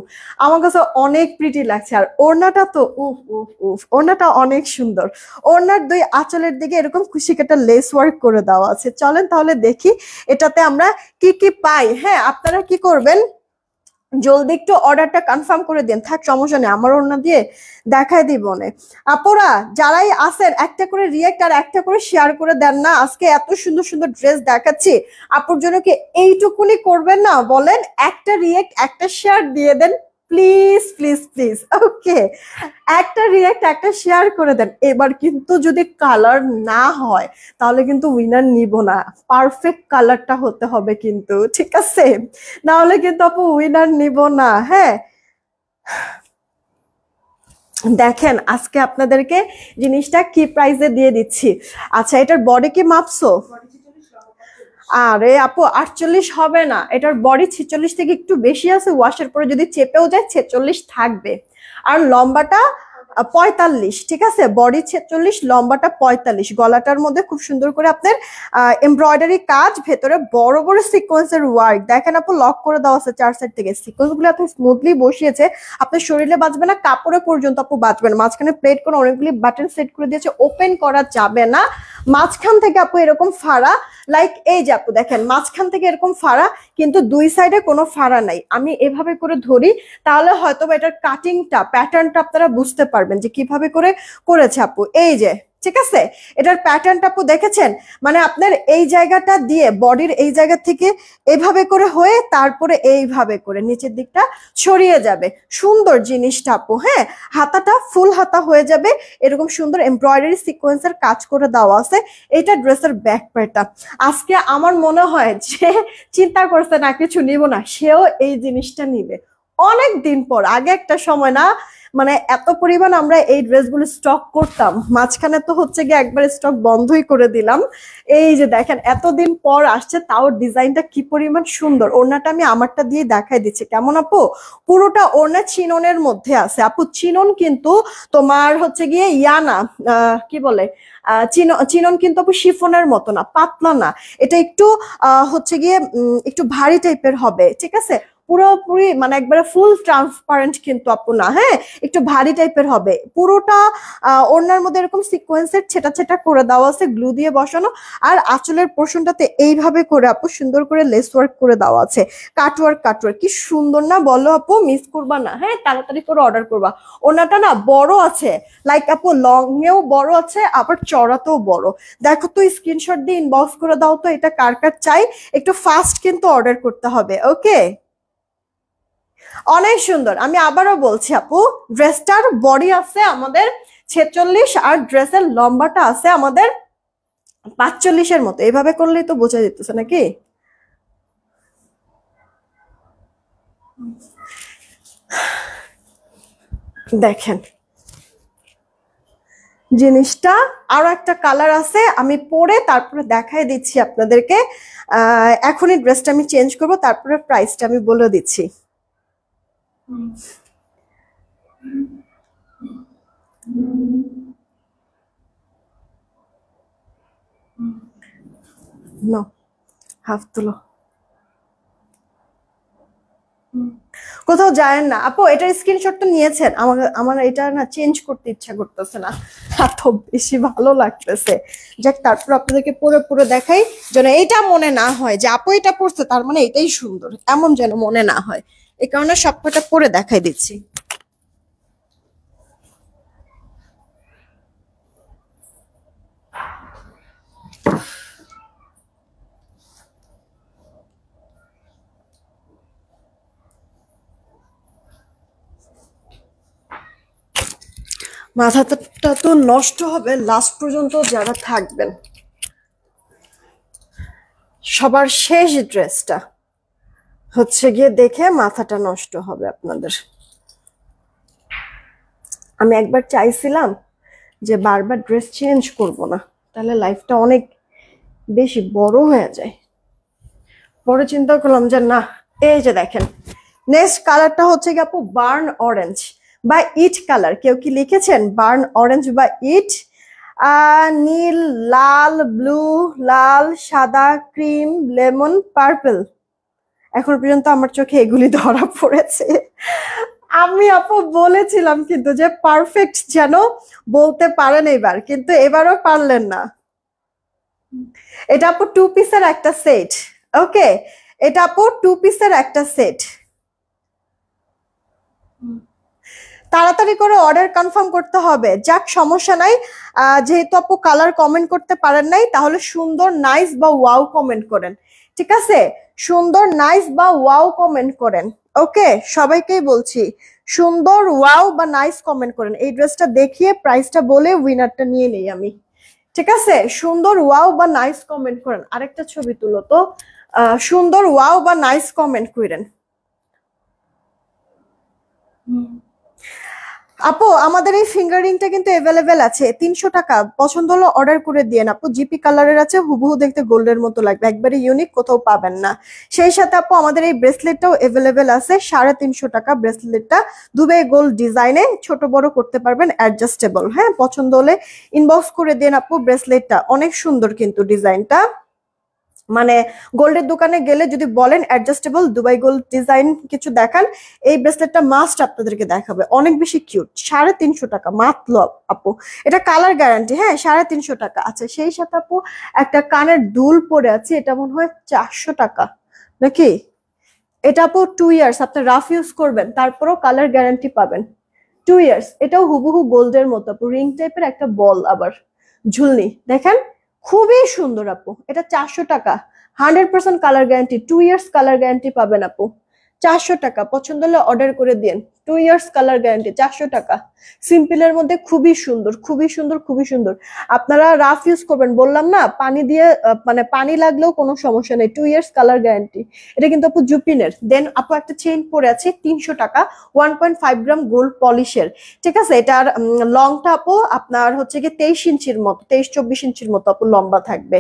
আমার কাছে অনেক প্রিটি লাগছে। আর ওড়নাটা তো উফ উফ উফ, ওড়নাটা অনেক সুন্দর, ওড়নার দুই আঁচলের দিকে এরকম খুশি কাটা লেস ওয়ার্ক করে দেওয়া আছে। চলেন তাহলে দেখি এটাতে আমরা কি কি পাই। হ্যাঁ আপনারা কি করবেন, জলদি একটু অর্ডারটা কনফার্ম করে দিন, থাক সমস্যা নেই, আমার ওড়না দিয়ে দেখায় দিব না। আপুরা যারাই আছেন একটা করে রিয়েক্ট আর একটা করে শেয়ার করে দেন না, আজকে এত সুন্দর সুন্দর ড্রেস দেখাচ্ছি, আপুর জন্য কি এইটুকুনি করবেন না বলেন, একটা রিয়েক্ট একটা শেয়ার দিয়ে দেন প্লিজ প্লিজ প্লিজ। ওকে, একটা রিঅ্যাক্ট একটা শেয়ার করে দেন। এবার কিন্তু যদি কালার না হয় তাহলে কিন্তু উইনার নিব না, পারফেক্ট কালারটা হতে হবে কিন্তু, ঠিক আছে? না হলে কিন্তু আপু উইনার নিব না। হ্যাঁ, দেখেন আজকে আপনাদেরকে জিনিসটা কি প্রাইসে দিয়ে দিচ্ছি। আচ্ছা, এটার বডি কি মাপছো? আরে আপু 48 হবে না, এটার বডি 46 থেকে একটু বেশি আছে, ওয়াশের পরে যদি চেপেও যায় 46 থাকবে। আর লম্বাটা 45, ঠিক আছে? বডি 46, লম্বাটা 45। গলাটার মধ্যে খুব সুন্দর করে আপনার এমব্রয়ডারি কাজ, ভেতরে বড় বড় সিকোয়েন্সের ওয়ার্ক। দেখেন আপু লক করে দেওয়া আছে চার সাইড থেকে, সিকোয়েন্স গুলো এত স্মুথলি বসিয়েছে, আপনার শরীরে বাজবে না, কাপড়ে পর্যন্ত আপু বাজবে না। মাঝখানে প্লেট করে অনেকগুলি বাটন সেট করে দিয়েছে, ওপেন করা যাবে না। মাঝখান থেকে আপু এরকম ফাড়া, লাইক এই যে আপু দেখেন মাঝখান থেকে এরকম ফাড়া, কিন্তু দুই সাইডে কোনো ফাড়া নাই। আমি এভাবে করে ধরি, তাহলে হয়তো এটার কাটিংটা, প্যাটার্নটা আপনারা বুঝতে পারবেন যে কিভাবে করে করেছে আপু। এই যে, ঠিক আছে, এটার প্যাটার্নটা আপু দেখেছেন? মানে আপনার এই জায়গাটা দিয়ে বডির এই জায়গা থেকে এইভাবে করে হয়ে তারপরে এইভাবে করে নিচের দিকটা ছড়িয়ে যাবে। সুন্দর জিনিসটা আপু। হ্যাঁ, হাতাটা ফুল হাতা হয়ে যাবে, এরকম সুন্দর এমব্রয়ডারি সিকোয়েন্সের কাজ করে দেওয়া আছে। এটা ড্রেসের ব্যাক পার্টটা। আজকে আমার মনে হয় যে চিন্তা করছে না কিছু নিব না, সেও এই জিনিসটা নিবে। অনেক দিন পর, আগে একটা সময় না মানে এত পরিমাণ আমরা এই ড্রেসগুলো স্টক করতাম, মাঝখানে তো হচ্ছে গিয়ে একবার স্টক বন্ধই করে দিলাম। এই যে দেখেন এতদিন পর আসছে, তাও ডিজাইনটা কি পরিমাণ সুন্দর। ওড়নাটা আমি আমারটা দিয়ে দেখাই দিচ্ছি, কেমন আপু? পুরোটা ওড়না চিননের মধ্যে আছে আপু। চিনন কিন্তু তোমার হচ্ছে গিয়ে ইয়ানা কি বলে চিনন কিন্তু আপু শিফনের মতো না, পাতলা না, এটা একটু হচ্ছে গিয়ে একটু ভারী টাইপের হবে, ঠিক আছে? পুরোপুরি মানে একবারে ফুল ট্রান্সপারেন্ট কিন্তু আপু না, হ্যাঁ, একটু ভারী টাইপের হবে। পুরোটা ওড়নার মধ্যে এরকম সিকোয়েন্সের ছেটা ছেটা করে দেওয়া আছে, গ্লু দিয়ে বসানো। আর আঁচলের পোর্শনটাতে এইভাবে করে আপু সুন্দর করে লেস ওয়ার্ক করে দেওয়া আছে, কাটওয়ার্ক কাটওয়ার্ক। কি সুন্দর না বলো আপু? মিস করবা না, হ্যাঁ, তাড়াতাড়ি করে অর্ডার করবা। ওড়নাটা না বড় আছে, লাইক আপু লং এও বড় আছে, আবার চড়াতেও বড়। দেখো তো, স্ক্রিনশট দিয়ে ইনবক্স করে দাও তো এটা কার কার চাই। একটু ফাস্ট কিন্তু অর্ডার করতে হবে। ওকে, অনেক সুন্দর। আমি আবারও বলছি আপু, ড্রেসটার বডি আছে আমাদের 46, আর ড্রেসের লম্বাটা আছে আমাদের 45-এর মতো। এইভাবে করলেই তো বোঝা যেতেছে নাকি? দেখেন জিনিসটা আরো একটা কালার আছে, আমি পরে তারপরে দেখাই দিচ্ছি আপনাদেরকে। এখনই ড্রেসটা আমি চেঞ্জ করব, তারপরে প্রাইসটা আমি বলে দিচ্ছি। নো, হাফ তুলো। কোথাও যায় না আপু, এটার স্ক্রিনশট তো নিয়েছেন? আমার আমার এটা না চেঞ্জ করতে ইচ্ছা করতেছে না, এত বেশি ভালো লাগতেছে। যাক, তারপর আপনাদেরকে পরে পরে দেখাই, যেন এইটা মনে না হয় যে আপু এটা পড়ছে তার মানে এটাই সুন্দর, এমন যেন মনে না হয়। এই কারণে সবকটা পরে দেখাই দিচ্ছি। মাথাটা তো নষ্ট হবে লাস্ট পর্যন্ত যারা থাকবেন। সবার শেষ ড্রেসটা হচ্ছে গিয়ে দেখে মাথাটা নষ্ট হবে আপনাদের। আমি একবার চাইছিলাম যে বারবার ড্রেস চেঞ্জ করব না, তাহলে লাইফটা অনেক বেশি বড় হয়ে যায়। পরে চিন্তা করলাম যে না, এই যে দেখেন নেক্সট কালারটা হচ্ছে কি আপু বার্ন অরেঞ্জ বা ইট কালার। কেউ কি লিখেছেন বার্ন অরেঞ্জ বা ইট? নীল, লাল, ব্লু, লাল, সাদা, ক্রিম, লেমন, পার্পল। এখন পর্যন্ত আমার চোখে এগুলি ধরা পড়েছে। আমি আপু বলেছিলাম কিন্তু যে পারফেক্ট যেন বলতে পারেন এবার, কিন্তু এবারও পারলেন না। এটা আপু 2 পিসের একটা সেট। ওকে, এটা আপু 2 পিসের একটা সেট। তাড়াতাড়ি করে অর্ডার কনফার্ম করতে হবে। যাক, সমস্যা নাই। যেহেতু আপু কালার কমেন্ট করতে পারেন নাই, তাহলে সুন্দর, নাইস বা ওয়াও কমেন্ট করেন, ঠিক আছে? সুন্দর নাইস বা ওয়াও কমেন্ট করেন। ওকে, সবাইকেই বলছি সুন্দর ওয়াও বা নাইস কমেন্ট করেন। এই ড্রেসটা দেখিয়ে প্রাইসটা বলে উইনারটা নিয়ে নেই আমি, ঠিক আছে? সুন্দর ওয়াও বা নাইস কমেন্ট করেন। আরেকটা ছবি তুলো তো, সুন্দর ওয়াও বা নাইস কমেন্ট করেন। আপু আমাদের এই ফিঙ্গারিংটা কিন্তু অ্যাভেলেবেল আছে, 300 টাকা। পছন্দ হলো অর্ডার করে দিয়ে। আপু জিপি কালারের আছে, হুবহু দেখতে গোল্ডের মতো লাগবে, একবারে ইউনিক, কোথাও পাবেন না। সেই সাথে আপু আমাদের এই ব্রেসলেটটাও অ্যাভেলেবেল আছে, 350 টাকা ব্রেসলেটটা। দুবাই গোল্ড ডিজাইনে, ছোট বড় করতে পারবেন, অ্যাডজাস্টেবল। হ্যাঁ, পছন্দ হলে ইনবক্স করে দেন আপু। ব্রেসলেটটা অনেক সুন্দর কিন্তু ডিজাইনটা, মানে গোল্ডের দোকানে গেলে যদি বলেন অ্যাডজাস্টেবল দুবাই গোল্ড ডিজাইন কিছু দেখান, এই ব্রেসলেটটা মাস্ট আপনাদেরকে দেখাবে, অনেক বেশি কিউট। 350 টাকা মাত্র আপু, এটা কালার গ্যারান্টি। হ্যাঁ, 350 টাকা। আচ্ছা, সেই সাথে আপু একটা কানের দুল পরে আছে, এটা মনে হয় 400 টাকা নাকি? এটা আপু 2 ইয়ার্স আপনি রাফ ইউজ করবেন, তারপরও কালার গ্যারান্টি পাবেন 2 ইয়ার্স। এটাও হুবহু গোল্ডের মতো আপু, রিং টাইপের একটা বল, আবার ঝুলনি দেখেন, খুবই সুন্দর আপু। এটা 400 টাকা, 100% colour guarantee, 2 years colour guarantee পাবেন আপু। 400 টাকা, পছন্দ হলে অর্ডার করে দিন। 2 ইয়ার্স কালার গ্যারান্টি, 400 টাকা। সিম্পলের মধ্যে খুবই সুন্দর, খুবই সুন্দর, খুবই সুন্দর। আপনারা রাফ ইউজ করবেন, বললাম না, পানি দিয়ে মানে পানি লাগলেও কোনো সমস্যা নেই, 2 ইয়ার্স কালার গ্যারান্টি। এটা কিন্তু আপু জুপিনের। দেন আপু একটা চেইন পরে আছে 300 টাকা, 1.5 গ্রাম গোল্ড পলিশের, ঠিক আছে? এটার লংটা আপু আপনার হচ্ছে কি 23 ইঞ্চির মতো, 23-24 ইঞ্চির মতো আপু লম্বা থাকবে।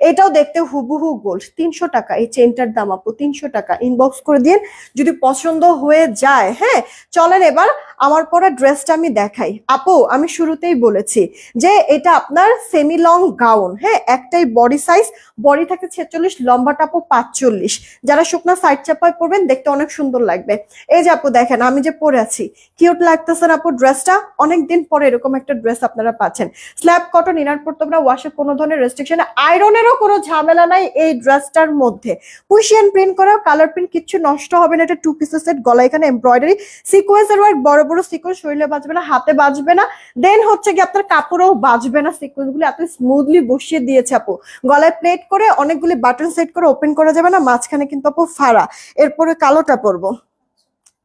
এটাও দেখতে হুবহু গোল্ড। 300 টাকা এই চেইনটার দাম আপু, 300 টাকা। ইনবক্স করে দিন যদি পছন্দ হয়ে যায়। হ্যাঁ, চলেন এবার আমার পরা ড্রেসটা আমি দেখাই। আপু আমি শুরুতেই বলেছি যে এটা আপনার সেমি লং গাউন। হ্যাঁ, একটাই বডি সাইজ, বডি থাকে 46, লম্বাটা আপু 45। যারা শুকনা সাইড চাপায় পরবেন দেখতে অনেক সুন্দর লাগবে। এই যে আপু দেখেন আমি যে পরে আছি, কিউট লাগতেছে না আপু ড্রেসটা? অনেকদিন পরে এরকম একটা ড্রেস আপনারা পাচ্ছেন। স্ল্যাব কটন, ইনার পড়তে পারবেন, ওয়াশে কোনো ধরনের রেস্ট্রিকশন, আয়রনেরও কোনো ঝামেলা নাই এই ড্রেসটার মধ্যে। পুশিয়ান প্রিন্ট করা, কালার প্রিন্ট কিচ্ছু নষ্ট হবে না। এটা 2 পিসের সেট, গলা এখানে এমব্রয়ডারি, সিকোয়েন্সের ওয়ার্ক, বড় বড় সিকোয়েন্স, শরীরে বাজবে না, হাতে বাজবে না। দেন হচ্ছে কি আপনার কাপড়েও বাজবে না, সিকোয়েন্স গুলো এত স্মুথলি বসিয়ে দিয়েছে আপু। গলায় প্লেট করে অনেকগুলি বাটন সেট করে ওপেন করা যাবে না, মাঝখানে কিন্তু আপু ফাড়া। এরপরে কালোটা পরবো,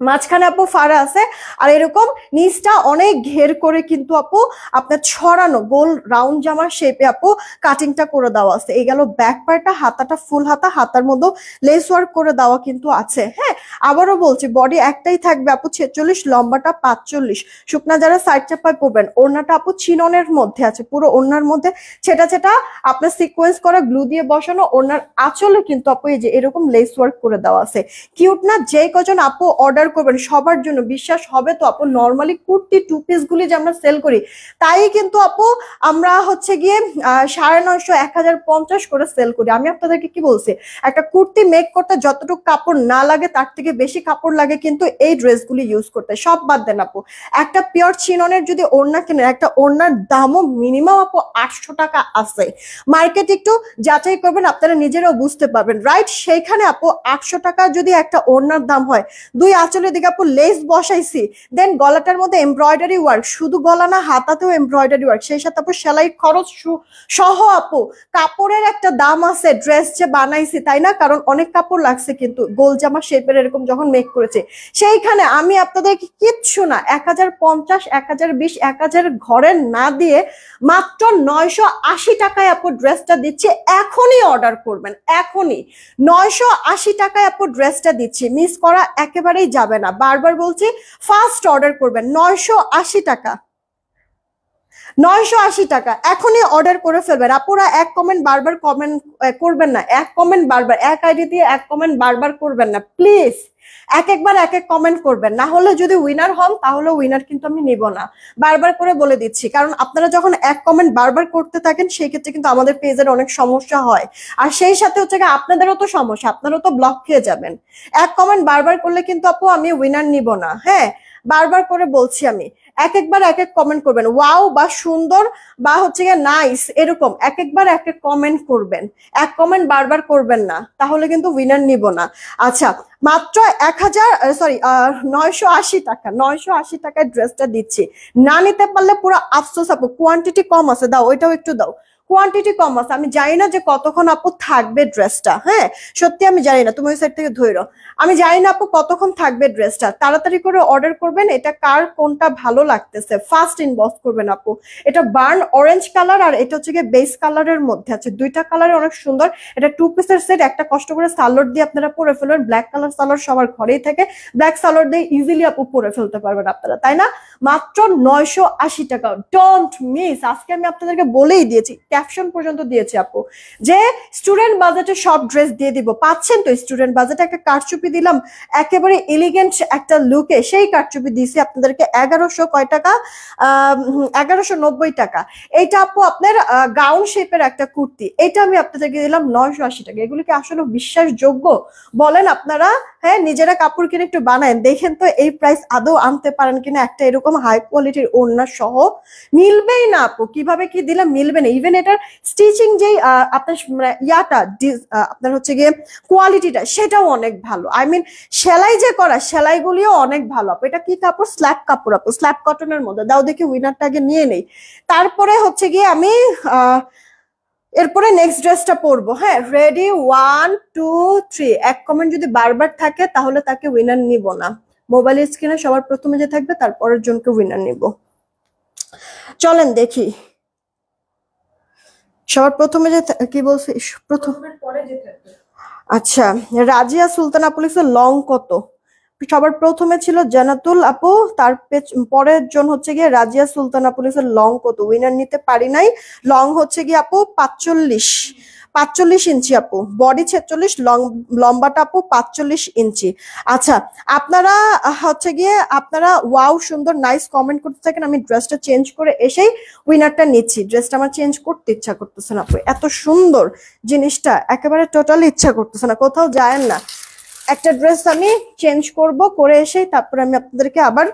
মাঝখানে আপু ফাড়া আছে। আর এরকম নিচটা অনেক ঘের করে কিন্তু আপু আপনার ছড়ানো গোল রাউন্ড জামার শেপে আপু কাটিংটা করে দেওয়া আছে। এই গেল ব্যাক পার্টটা, হাতাটা ফুল হাতা, হাতার মধ্যে লেস ওয়ার্ক করে দেওয়া কিন্তু আছে। হ্যাঁ, আবারও বলছি বডি একটাই থাকবে আপু 46, লম্বাটা 45। শুকনা যারা সাইড চাপায় পরবেন, ওড়নাটা আপু চিননের মধ্যে আছে, পুরো ওড়নার মধ্যে ছেটা ছেটা আপনার সিকোয়েন্স করা গ্লু দিয়ে বসানো। ওড়নার আঁচলে কিন্তু আপু এই যে এরকম লেস ওয়ার্ক করে দেওয়া আছে। কিউট না? যে কজন আপু অর্ডার করবেন সবার জন্য বিশ্বাস হবে তো আপু। নর্মালি কুর্তি 2 পিস গুলি যে আমরা সেল করি, তাই কিন্তু আপু আমরা হচ্ছে গিয়ে 950, 1050 করে সেল করি। আমি আপনাদেরকে কি বলছি, একটা কুর্তি মেক করতে যতটুকু কাপড় না লাগে তার থেকে বেশি কাপড় লাগে কিন্তু এই ড্রেসগুলি ইউজ করতে। সব বাদ দেন আপু, একটা পিওর চিননের যদি ওড়না কেনেন, একটা ওড়নার দামও মিনিমাম আপু 800 টাকা আছে। মার্কেট একটু যাচাই করবেন, আপনারা নিজেরাও বুঝতে পারবেন, রাইট? সেইখানে আপু 800 টাকা যদি একটা ওড়নার দাম হয়, 2 আঁচলের দিকে আপু লেস বসাইছি, দেন গলাটার মধ্যে এমব্রয়ডারি ওয়ার্ক, শুধু গলা না হাতাতেও এমব্রয়ডারি ওয়ার্ক, সেই সাথে আপু সেলাই খরচ সহ আপু কাপড়ের একটা দাম আছে। ড্রেস যে বানাইছি তাই না, কারণ অনেক কাপড় লাগছে কিন্তু গোল জামা শেপের এরকম যখন মেক করেছে, সেইখানে আমি আপনাদেরকে কিচ্ছু না 1050, 1020, 1000 ঘরে না দিয়ে মাত্র 980 টাকায় আপু ড্রেসটা দিচ্ছি। এখনই অর্ডার করবেন, এখনই 980 টাকায় আপু ড্রেসটা দিচ্ছি, মিস করা একেবারেই যাবে না। বারবার বলছি ফার্স্ট অর্ডার করবেন, 980 টাকা, 980 টাকা। এখনই অর্ডার করে ফেলবেন আপুরা। এক কমেন্ট বারবার কমেন্ট করবেন না, এক কমেন্ট বারবার, এক আইডি দিয়ে এক কমেন্ট বারবার করবেন না প্লিজ। একবার এক কমেন্ট করবেন, না হলে যদি উইনার হন তাহলে উইনার কিন্তু আমি নিব না। বারবার করে বলে দিচ্ছি, কারণ আপনারা যখন এক কমেন্ট বারবার করতে থাকেন সেই ক্ষেত্রে কিন্তু আমাদের পেজের অনেক সমস্যা হয়। আর সেই সাথে হচ্ছে আপনাদেরও তো সমস্যা, আপনারাও তো ব্লক খেয়ে যাবেন। এক কমেন্ট বারবার করলে কিন্তু আপু আমি উইনার নিব না। হ্যাঁ, বারবার করে বলছি আমি, একবার এক কমেন্ট করবেন, ওয়াও বা সুন্দর বা হচ্ছে নাইস, এরকম একবার এক কমেন্ট করবেন। এক কমেন্ট বারবার করবেন না, তাহলে কিন্তু উইনার নিব না। আচ্ছা, মাত্র 980 টাকা, 980 টাকায় ড্রেসটা দিচ্ছি। না নিতে পারলে পুরো আফসোস আপু, কোয়ান্টিটি কম আছে, দাও ওইটাও একটু দাও। কোয়ান্টিটি কম আছে, আমি জানি না যে কতক্ষণ আপু থাকবে ড্রেসটা। হ্যাঁ সত্যি আমি জানি না, তুমি ওই সাইড থেকে ধরো, আমি জানি না আপু কতক্ষণ থাকবে ড্রেসটা। তাড়াতাড়ি করে অর্ডার করবেন, এটা কার কোনটা ভালো লাগতেছে ফার্স্ট ইনবক্স করবেন আপু। এটা বার্ন অরেঞ্জ কালার আর এটা হচ্ছে গিয়ে বেস কালারের মধ্যে আছে, দুইটা কালারে অনেক সুন্দর। এটা 2 পিসের সেট, একটা কষ্ট করে সালোয়ার দিয়ে আপনারা পরে ফেলবেন, ব্ল্যাক কালার সালোয়ার সবার ঘরেই থাকে, ব্ল্যাক সালোয়ার দিয়ে ইজিলি আপু পরে ফেলতে পারবেন আপনারা, তাই না? মাত্র 980 টাকা, ডোন্ট মিস। আজকে আমি আপনাদেরকে বলেই দিয়েছি, ক্যাপশন পর্যন্ত দিয়েছি আপু, যে স্টুডেন্ট বাজেটে সব ড্রেস দিয়ে দিব। পাচ্ছেন তো স্টুডেন্ট বাজেটে একটা কারচুপি দিলাম একেবারে এলিগেন্ট একটা লুকে, সেই কারচুপি দিয়েছি আপনাদেরকে 1100 কয় টাকা, 1190 টাকা। এইটা আপু আপনার গাউন শেপের একটা কুর্তি, এটা আমি আপনাদেরকে দিলাম 980 টাকা। এগুলো কি আসলে বিশ্বাসযোগ্য বলেন আপনারা? হ্যাঁ নিজেরা কাপড় কিনে একটু বানায় দেখেন তো এই প্রাইস আদৌ আনতে পারেন কিনা। একটা এরকম হাই কোয়ালিটির ওড়না সহ মিলবেই না আপু, কিভাবে কি দিলে মিলবে না। ইভেন এটার স্টিচিং যেই আপনার ইয়াটা আপনার হচ্ছে গিয়ে কোয়ালিটিটা, সেটাও অনেক ভালো। আই মিন সেলাই যে করা, সেলাইগুলিও অনেক ভালো আপু। এটা কি কাপড়? স্ল্যাব কাপড় আপু, স্ল্যাব কটনের মধ্যে। দাও দেখি উইনারটা আগে নিয়ে নেই, তারপরে হচ্ছে গিয়ে আমি এরপরে নেক্সট ড্রেসটা পরবো। হ্যাঁ রেডি, 1 2 3। এক কমেন্ট যদি বারবার থাকে তাহলে তাকে উইনার নিব না। মোবাইল স্ক্রিনে সবার প্রথমে যে থাকবে তারপরের জনকে উইনার নিব। চলেন দেখি সবার প্রথমে যে কি বলছি, প্রথম আচ্ছা রাজিয়া সুলতানা পুলিশের লং কত? সবার প্রথমে ছিল জান্নাতুল আপু, তার পরের জন হচ্ছে গিয়ে রাজিয়া সুলতানা পুলিশের লং কত? উইনার নিতে পারি নাই। লং হচ্ছে গিয়ে আপু 45 ইঞ্চি আপু, বডি 46, লম্বাটা আপু 45 ইঞ্চি। আচ্ছা আপনারা হচ্ছে গিয়ে আপনারা ওয়াও সুন্দর নাইস কমেন্ট করতে থাকেন, আমি ড্রেসটা চেঞ্জ করে এসেই উইনারটা নিচ্ছি। ড্রেসটা আমার চেঞ্জ করতে ইচ্ছা করতেছে না আপু, এত সুন্দর জিনিসটা একেবারে টোটালি ইচ্ছা করতেছে না, কোথাও যায় না। একটা ড্রেস আমি চেঞ্জ করব, করে এসেই তারপরে আমি আপনাদেরকে আবার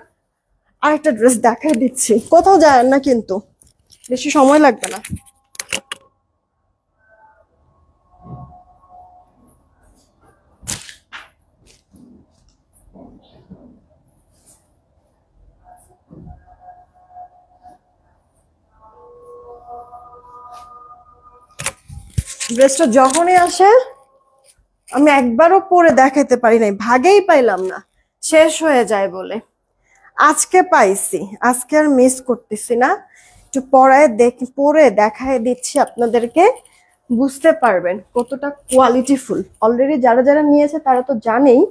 আরেকটা ড্রেস দেখাই দিচ্ছি, কোথাও যায় না কিন্তু, বেশি সময় লাগবে না। ড্রেসটা যখনই আসে আমি একবারও পরে দেখাতে পারি নাই, ভাগেই পাইলাম না, শেষ হয়ে যায় বলে। আজকে পাইছি, আজকে আর মিস করতেছি না। একটু পরে দেখায় দিচ্ছি আপনাদেরকে, বুঝতে পারবেন কতটা কোয়ালিটিফুল। অলরেডি যারা যারা নিয়েছে তারা তো জানেই।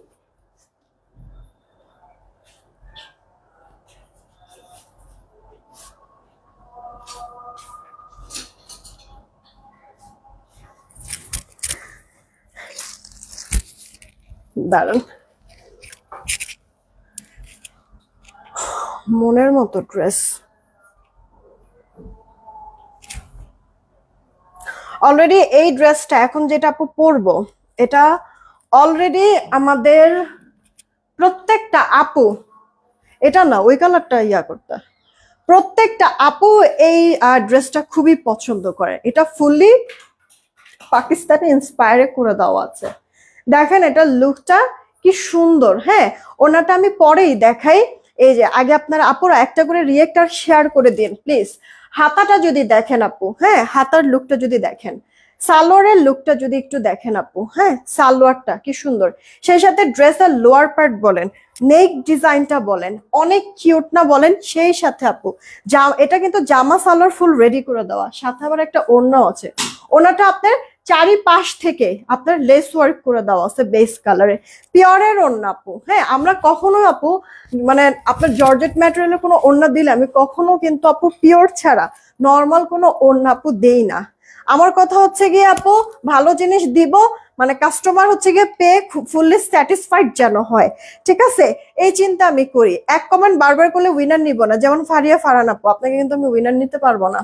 দাঁড়ান, মনের মতো ড্রেস অলরেডি। এই ড্রেসটা এখন যেটা আপু পরবো, এটা অলরেডি আমাদের প্রত্যেকটা আপু, এটা না ওই কালারটা ইয়া করতে, প্রত্যেকটা আপু এই ড্রেসটা খুবই পছন্দ করে। এটা ফুললি পাকিস্তানি ইন্সপায়ারে করে দেওয়া আছে, দেখেন এটা লুকটা কি সুন্দর। হ্যাঁ ওনাটা আমি পরেই দেখাই। এই যে আগে আপনারা আপুরা একটা করে রিয়েক্ট আর শেয়ার করে দিন প্লিজ। হাতাটা যদি দেখেন আপু, হ্যাঁ হাতার লুকটা যদি দেখেন, সালোয়ারের লুকটা যদি একটু দেখেন আপু, হ্যাঁ সালোয়ারটা কি সুন্দর, সেই সাথে ড্রেসের লোয়ার পার্ট বলেন, নেক ডিজাইনটা বলেন, অনেক কিউট না বলেন। সেই সাথে আপু এটা কিন্তু জামা সালোয়ার ফুল রেডি করে দেওয়া, সাথে আবার একটা ওড়নাও আছে। ওড়নাটা আপনার চারিপাশ থেকে আপনার লেস ওয়ার্ক করে দেওয়া আছে বেস কালারে, পিওরের ওড়না আপু। হ্যাঁ আমরা কখনো আপু মানে আপনার জর্জেট ম্যাটেরিয়ালের কোনো ওড়না দিলে আমি কখনো কিন্তু আপু পিওর ছাড়া নর্মাল কোনো ওড়না আপু দেই না। আমার কথা হচ্ছে গিয়ে আপু ভালো জিনিস দিব, মানে কাস্টমার হচ্ছে গিয়ে পেয়ে ফুললি স্যাটিসফাইড যেন হয়, ঠিক আছে? এই চিন্তা আমি করি। এক কমেন্ট বারবার করলে উইনার নিব না, যেমন ফারিয়া ফারহান আপু, আপনাকে কিন্তু আমি উইনার নিতে পারবো না।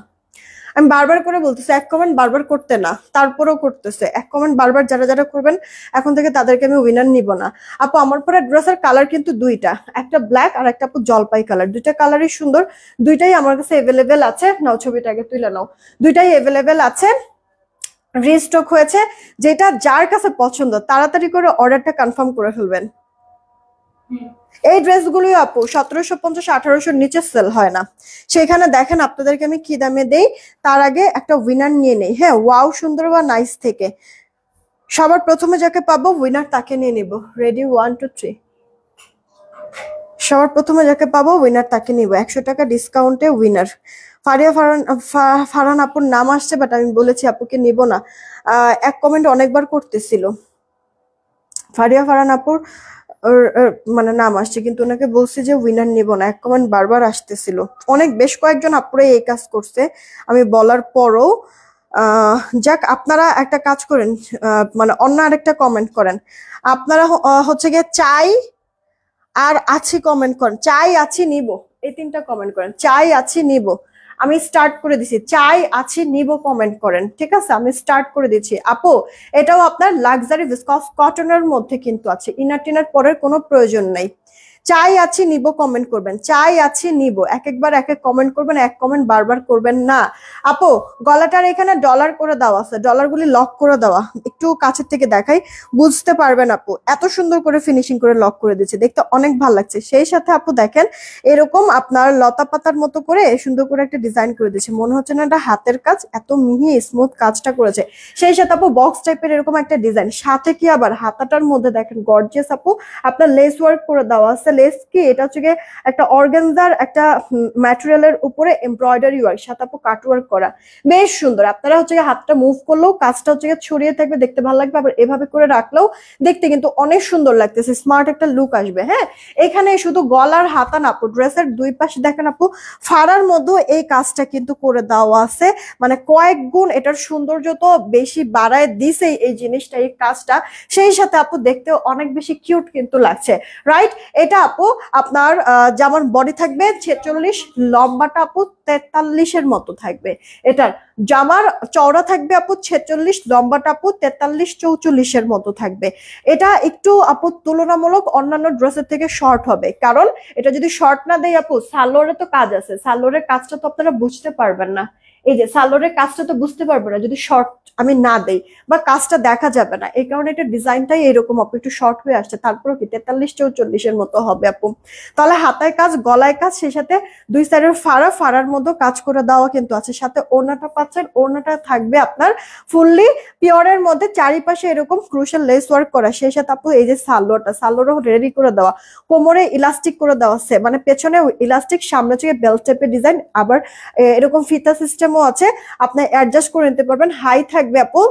আমি বারবার করে বলতেছি এক কমেন্ট বারবার করতে না, তারপরেও করতেছে। এক কমেন্ট বারবার যারা যারা করবেন এখন থেকে তাদেরকে আমি উইনার নিব না। আপু আমার পরে ড্রেসের কালার কিন্তু দুইটা, একটা ব্ল্যাক আর একটা আপু জলপাই কালার, দুইটা কালারই সুন্দর, দুইটাই আমার কাছে এভেলেবেল আছে। নাও ছবিটা আগে তুলে নাও, দুইটাই এভেলেবেল আছে, রিস্টক হয়েছে। যেটা যার কাছে পছন্দ তাড়াতাড়ি করে অর্ডারটা কনফার্ম করে ফেলবেন। এই ড্রেসগুলো আপু 1750 1800 নিচে সেল হয় না। সেখানে দেখেন আপনাদেরকে আমি কি দামে দেই, তার আগে একটা উইনার নিয়ে নেই। হ্যাঁ, ওয়াও সুন্দর বা নাইস থেকে সবার প্রথমে যাকে পাবো উইনার তাকে নিয়ে নিব। রেডি 1 2 3। সবার প্রথমে যাকে পাবো উইনার তাকে নিব। 100 টাকা ডিসকাউন্টে উইনার। ফারিয়া ফারহান আপুর নাম আসছে, বাট আমি বলেছি আপুকে নিব না। এক কমেন্ট অনেকবার করতেছিল। ফারিয়া ফারহান আপুর মানে নাম আসছে, কিন্তু ওনাকে বলছি যে উইনার নিব না, এক কমেন্ট বারবার আসতেছিল। বেশ কয়েকজন আপুরে এই কাজ করছে আমি বলার পরও। যাক, আপনারা একটা কাজ করেন, মানে অন্য আরেকটা কমেন্ট করেন। আপনারা হচ্ছে গিয়ে চাই আর আছি কমেন্ট করেন, চাই আছি নিব, এই তিনটা কমেন্ট করেন। চাই আছি নিব, আমি স্টার্ট করে দিছি। চাই আছি নিব কমেন্ট করেন, ঠিক আছে? আমি স্টার্ট করে দিচ্ছি। আপু এটাও আপনার লাক্সারি ভিসকস কটনের মধ্যে কিন্তু আছে, ইনার টিনার পরের কোনো প্রয়োজন নাই। চাই আছি নিব কমেন্ট করবেন, চাই আছি নিব। একবার এক এক কমেন্ট করবেন, এক কমেন্ট বারবার করবেন না। আপু গলাটার এখানে ডলার করে দেওয়া আছে, ডলারগুলি লক করে দেওয়া, একটু কাছের থেকে দেখাই বুঝতে পারবেন। আপু এত সুন্দর করে ফিনিশিং করে লক করে দিচ্ছে, দেখতে অনেক ভালো লাগছে। সেই সাথে আপু দেখেন এরকম আপনার লতা পাতার মতো করে সুন্দর করে একটা ডিজাইন করে দিচ্ছে, মনে হচ্ছে না এটা হাতের কাজ, এত মিহি স্মুথ কাজটা করেছে। সেই সাথে আপু বক্স টাইপের এরকম একটা ডিজাইন, সাথে কি আবার হাতাটার মধ্যে দেখেন গর্জিয়াস আপু আপনার লেস ওয়ার্ক করে দেওয়া আছে। লেস কি এটা হচ্ছে গিয়ে একটা অর্গানজার একটা ম্যাটেরিয়ালের উপরে এমব্রয়ডারি ওয়ার্ক, সাথে আপু কাট ওয়ার্ক করা, বেশ সুন্দর। আপনারা হচ্ছে হাতটা মুভ করলেও কাজটা হচ্ছে ছড়িয়ে থাকবে, দেখতে ভালো লাগবে। আবার এভাবে করে রাখলেও দেখতে কিন্তু অনেক সুন্দর লাগতেছে, স্মার্ট একটা লুক আসবে। হ্যাঁ, এখানে শুধু গলার হাতা না আপু, ড্রেসের দুই পাশে দেখেন আপু ফাড়ার মধ্যে এই কাজটা কিন্তু করে দেওয়া আছে, মানে কয়েক গুণ এটার সৌন্দর্য তো বেশি বাড়ায় দিছে এই জিনিসটা, এই কাজটা। সেই সাথে আপু দেখতেও অনেক বেশি কিউট কিন্তু লাগছে, রাইট? এটা আপু আপনার জামার বডি থাকবে 46, লম্বাটা আপু 43-এর মতো থাকবে। এটার জামার চওড়া থাকবে আপু 46, লম্বাটা আপু 43-44-এর মতো থাকবে। এটা একটু আপু তুলনামূলক অন্যান্য ড্রেসের থেকে শর্ট হবে, কারণ এটা যদি শর্ট না দেয় আপু, সালোয়ারে তো কাজ আছে, সালোয়ারের কাজটা তো আপনারা বুঝতে পারবেন না। এই যে সালোয়ারের কাজটা তো বুঝতে পারবো না যদি শর্ট আমি না দেই, বা কাজটা দেখা যাবে না। এই কারণে এটা ডিজাইনটাই এরকম আপু, একটু শর্ট হয়ে আসছে। তারপরে কি 43-44-এর মতো হবে আপু। তাহলে হাতায় কাজ, গলায় কাজ, সেই সাথে দুই সাইডের ফাড়ার মধ্যে কাজ করে দেওয়া কিন্তু আছে। সাথে ওড়নাটা পাচ্ছেন, ওড়নাটা থাকবে আপনার ফুললি পিওরের মধ্যে, চারিপাশে এরকম ক্রুশাল লেস ওয়ার্ক করা। সেই সাথে আপু এই যে সালোয়ারও রেডি করে দেওয়া, কোমরে ইলাস্টিক করে দেওয়া আছে, মানে পেছনে ইলাস্টিক, সামনে থেকে বেল্ট টাইপের ডিজাইন, আবার এরকম ফিতা সিস্টেমও আছে, আপনি অ্যাডজাস্ট করে নিতে পারবেন। হাই থাকবে আপু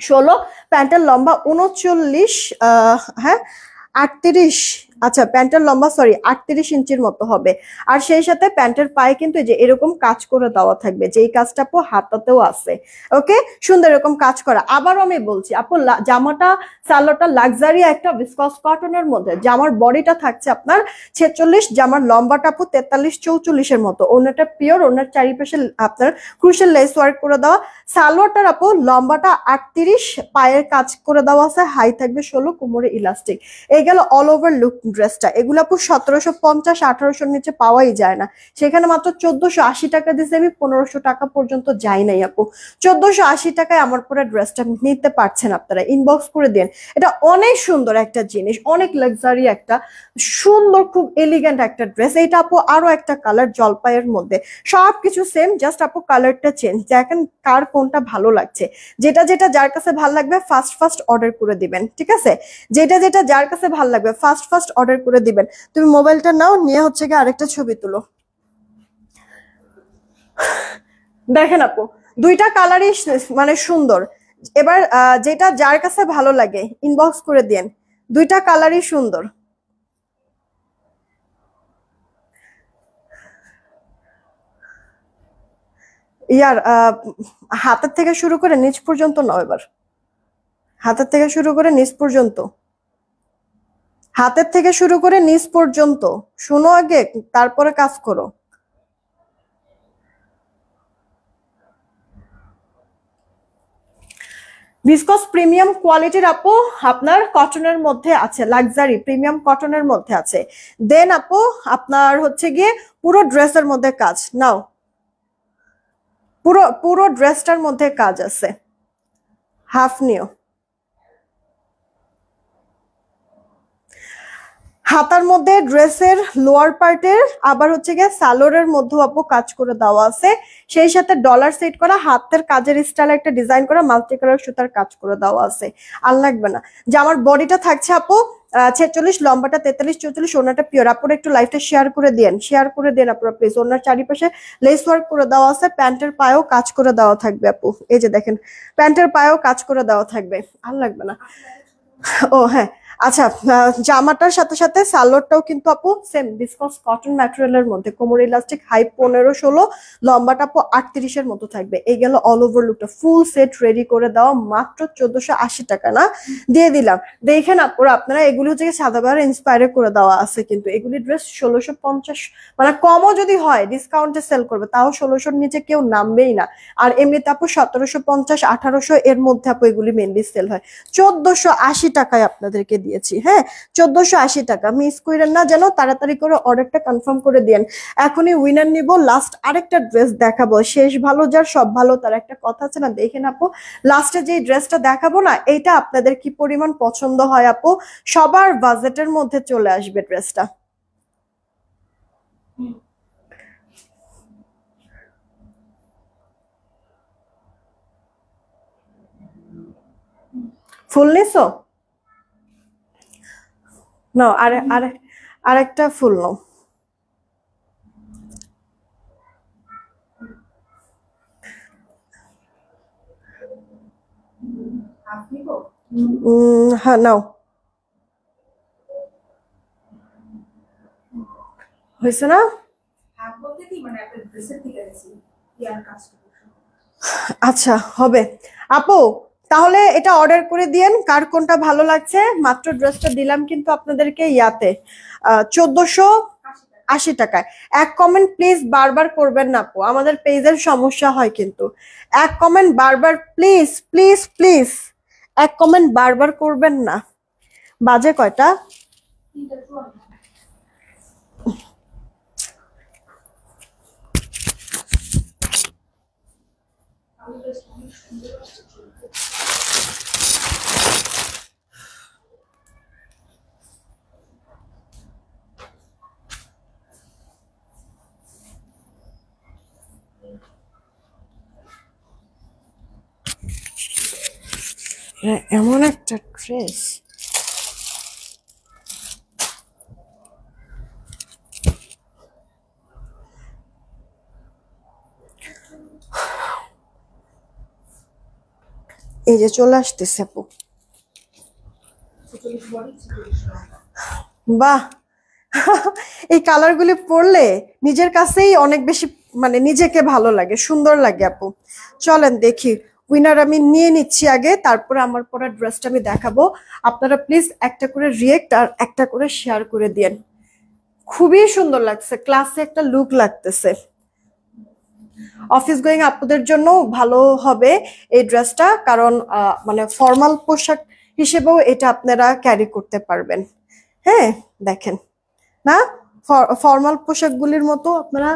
16, প্যান্টের লম্বা 39, হ্যাঁ 38, আচ্ছা প্যান্টের লম্বা 38 ইঞ্চির মতো হবে। আর সেই সাথে প্যান্টের পায়ে কিন্তু যে এরকম কাজ করে দেওয়া থাকবে, যেই কাজটা আপু হাতাতেও আছে। ওকে, সুন্দর এরকম কাজ করা। আবারও আমি বলছি আপু, জামাটা সালোয়ারটা লাক্সারি একটা ভিসকস কটনের মধ্যে, জামার বডিটা থাকছে আপনার 46, জামার লম্বাটা আপু 43-44-এর মতো। ওড়নাটা পিওর, ওড়নার চারিপাশে আপনার ক্রুশাল লেস ওয়ার্ক করে দেওয়া। সালোয়ারটার আপু লম্বাটা 38, পায়ের কাজ করে দেওয়া আছে, হাই থাকবে 16, কোমরে ইলাস্টিক। এই গেল অল ওভার লুক ড্রেসটা। এগুলো আপু 1750-1800-র নিচে পাওয়াই যায় না, সেখানে মাত্র 1480 টাকা দিয়েছে আমি, 1500 টাকা পর্যন্ত যাই নাই আপু। 1480 টাকায় আমার পরে ড্রেসটা নিতে পারছেন আপনারা, ইনবক্স করে দেন। এটা অনেক সুন্দর একটা জিনিস, অনেক লাক্সারি একটা সুন্দর, খুব এলিগেন্ট একটা ড্রেস। এটা আপু আরো একটা কালার জলপাইয়ের মধ্যে, সবকিছু সেম, জাস্ট আপু কালারটা চেঞ্জ। দেখেন কার কোনটা ভালো লাগছে, যেটা যেটা যার কাছে ভালো লাগবে ফার্স্ট অর্ডার করে দিবেন, ঠিক আছে? যেটা যেটা যার কাছে ভালো লাগবে ফার্স্ট অর্ডার করে দিবেন। তুমি মোবাইলটা নাও, নিয়ে হচ্ছে গিয়ে আরেকটা ছবি তুলো। দেখেন আপু দুইটা কালারই মানে সুন্দর। এবার যেটা যার কাছে ভালো লাগে ইনবক্স করে দেন, দুইটা কালারই সুন্দর। ইয়ার হাতের থেকে শুরু করে নিচ পর্যন্ত নাও, এবার হাতের থেকে শুরু করে নিচ পর্যন্ত, হাতের থেকে শুরু করে নিচ পর্যন্ত শোনো আগে, তারপরে কাজ করো। ভিসকস প্রিমিয়াম কোয়ালিটির আপু আপনার কটনের মধ্যে আছে, লাক্সারি প্রিমিয়াম কটনের মধ্যে আছে। দেন আপু আপনার হচ্ছে গিয়ে পুরো ড্রেসের মধ্যে কাজ নাও, পুরো পুরো ড্রেসটার মধ্যে কাজ আছে। হাফ নিও। হাতার মধ্যে ড্রেসের লোয়ার পার্টের আবার হচ্ছে গিয়ে সালোয়ারের মধ্যে আপু কাজ করে দেওয়া আছে, সেই সাথে ডলার সেট করা হাতের কাজের স্টাইলে একটা ডিজাইন করা মাল্টি কালার সুতার কাজ করে দেওয়া আছে। আর লাগবে না। জামার বডিটা থাকছে আপু 46, লম্বাটা 43, 44, ওনাটা পিওর। আপুরা একটু লাইভটা শেয়ার করে দেন, শেয়ার করে দেন আপুরা প্লিজ। ওনার চারিপাশে লেস ওয়ার্ক করে দেওয়া আছে, প্যান্টের পায়েও কাজ করে দেওয়া থাকবে আপু। এই যে দেখেন প্যান্টের পায়েও কাজ করে দেওয়া থাকবে। আর লাগবে না। ও হ্যাঁ, আচ্ছা, জামাটার সাথে সাথে সালোয়ারটাও কিন্তু আপু সেম বিসকস কটন ম্যাটেরিয়ালের মধ্যে, কোমর ইলাস্টিক, হাই 15-16, লম্বাটা আপু 38-এর মতো থাকবে। এই গেল অল ওভার লুকটা, ফুল সেট রেডি করে দেওয়া মাত্র 1480 টাকা না দিয়ে দিলাম। দেখেন আপুরা আপনারা, এগুলি হচ্ছে সাদাবাহার ইন্সপায়ার করে দেওয়া আছে, কিন্তু এগুলি ড্রেস 1650, মানে কমও যদি হয় ডিসকাউন্টে সেল করবে তাও 1600-র নিচে কেউ নামবেই না। আর এমনিতে আপু 1750, 1800 এর মধ্যে আপু এগুলি মেনলি সেল হয়। 1480 টাকায় আপনাদেরকে দিয়েছি। হ্যাঁ, 1480 টাকা, মিস করেন না যেন, তাড়াতাড়ি করে অর্ডারটা কনফার্ম করে দেন। এখনই উইনার নিব, লাস্ট আরেকটা ড্রেস দেখাবো। শেষ ভালো যার সব ভালো তার একটা কথা আছে না, দেখেন আপু লাস্টে যে ড্রেসটা দেখাবো না, এইটা আপনাদের কি পরিমাণ পছন্দ হয় আপু, সবার বাজেটের মধ্যে চলে আসবে ড্রেসটা। ফুল নিছো নাও, আরেকটা ফুল নাও। হ্যাঁ নাও, হয়েছে না? আচ্ছা হবে আপু, তাহলে এটা অর্ডার করে দিয়েন। কার কোনটা ভালো লাগছে, মাত্র ড্রেসটা দিলাম কিন্তু আপনাদেরকে ইয়াতে 1480 টাকায়। এক কমেন্ট প্লিজ বারবার করবেন না আপু, আমাদের পেজের সমস্যা হয় কিন্তু। এক কমেন্ট বারবার প্লিজ প্লিজ প্লিজ, এক কমেন্ট বারবার করবেন না। বাজে কয়টা? এমন একটা ড্রেস, এই যে চলে আসতেছে আপু। বাহ এই কালারগুলি পরলে নিজের কাছেই অনেক বেশি, মানে নিজেকে ভালো লাগে, সুন্দর লাগে আপু। চলেন দেখি, উইনার আমি নিয়ে নিচ্ছি আগে, তারপরে আমার পরা ড্রেসটা আমি দেখাবো। আপনারা প্লিজ একটা করে রিয়েক্ট আর একটা করে শেয়ার করে দিন। খুবই সুন্দর লাগছে, ক্লাসে একটা লুক লাগতেছে। অফিস গোয়িং আপুদের জন্য ভালো হবে এই ড্রেসটা, কারণ মানে ফর্মাল পোশাক হিসেবেও এটা আপনারা ক্যারি করতে পারবেন। হ্যাঁ দেখেন না, ফর্মাল পোশাকগুলির মতো আপনারা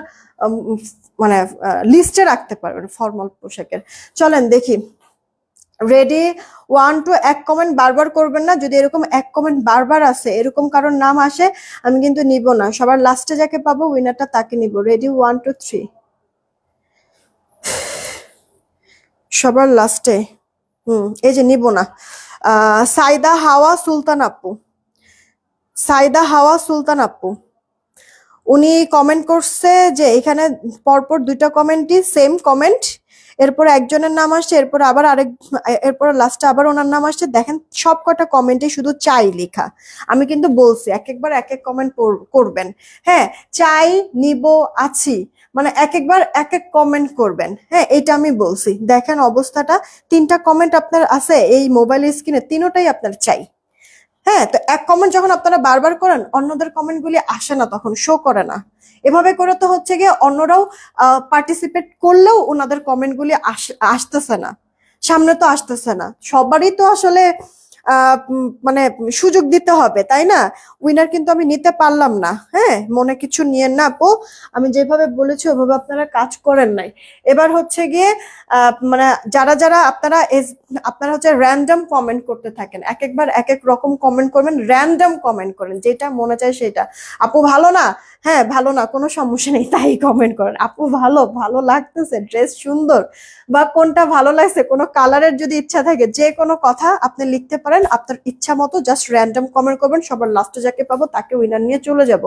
মানে লিস্টে রাখতে পারবেন ফর্মাল পোশাকের। চলেন দেখি, রেডি 1 2, এক কমেন্ট বারবার করবেন না। যদি এরকম এক কমেন্ট বারবার আসে, এরকম কারোর নাম আসে, আমি কিন্তু নিব না। সবার লাস্টে যাকে পাবো উইনারটা তাকে নিব। রেডি 1 2 3, সবার লাস্টে। এই যে নিব না। সাইদা হাওয়া সুলতান আপু, সাইদা হাওয়া সুলতান আপু উনি কমেন্ট করছে যে এখানে পরপর দুইটা কমেন্টই সেম কমেন্ট, এরপর একজনের নাম আসছে, এরপর আবার আরেক, এরপর লাস্টে আবার ওনার নাম আসছে। দেখেন সব কটা কমেন্টে শুধু চাই লেখা। আমি কিন্তু বলছি একবার এক এক কমেন্ট করবেন। হ্যাঁ, চাই, নিব, আছি, মানে একবার এক এক কমেন্ট করবেন। হ্যাঁ, এটা আমি বলছি। দেখেন অবস্থাটা, তিনটা কমেন্ট আপনার আছে এই মোবাইল স্ক্রিনে, তিনোটাই আপনার চাই। হ্যাঁ, তো এক কমেন্ট যখন আপনারা বারবার করেন, অন্যদের কমেন্ট গুলি আসে না, তখন শো করে না। এভাবে করে তো হচ্ছে গিয়ে অন্যরাও পার্টিসিপেট করলেও ওনাদের কমেন্ট গুলি আসতেছে না, সামনে তো আসতেছে না। সবারই তো আসলে মানে সুযোগ দিতে হবে, তাই না? উইনার কিন্তু আমি নিতে পারলাম না, হ্যাঁ, মনে কিছু নিয়েন না আপু। আমি যেভাবে বলেছি ওভাবে আপনারা কাজ করেন নাই। এবার হচ্ছে গিয়ে মানে যারা যারা আপনারা হচ্ছে র্যান্ডম কমেন্ট করতে থাকেন, এক একবার এক এক রকম কমেন্ট করবেন, র্যান্ডম কমেন্ট করেন, যেটা মনে চায় সেটা। আপু ভালো না, হ্যাঁ ভালো না, কোনো সমস্যা নেই, তাই কমেন্ট করেন। আপু ভালো, ভালো লাগতেছে, ড্রেস সুন্দর, বা কোনটা ভালো লাগছে, কোনো কালারের যদি ইচ্ছা থাকে, যে কোনো কথা আপনি লিখতে পারেন আপনার ইচ্ছা মতো, জাস্ট র্যান্ডম কমেন্ট করবেন। সবার লাস্টে যাকে পাবো তাকে উইনার নিয়ে চলে যাব।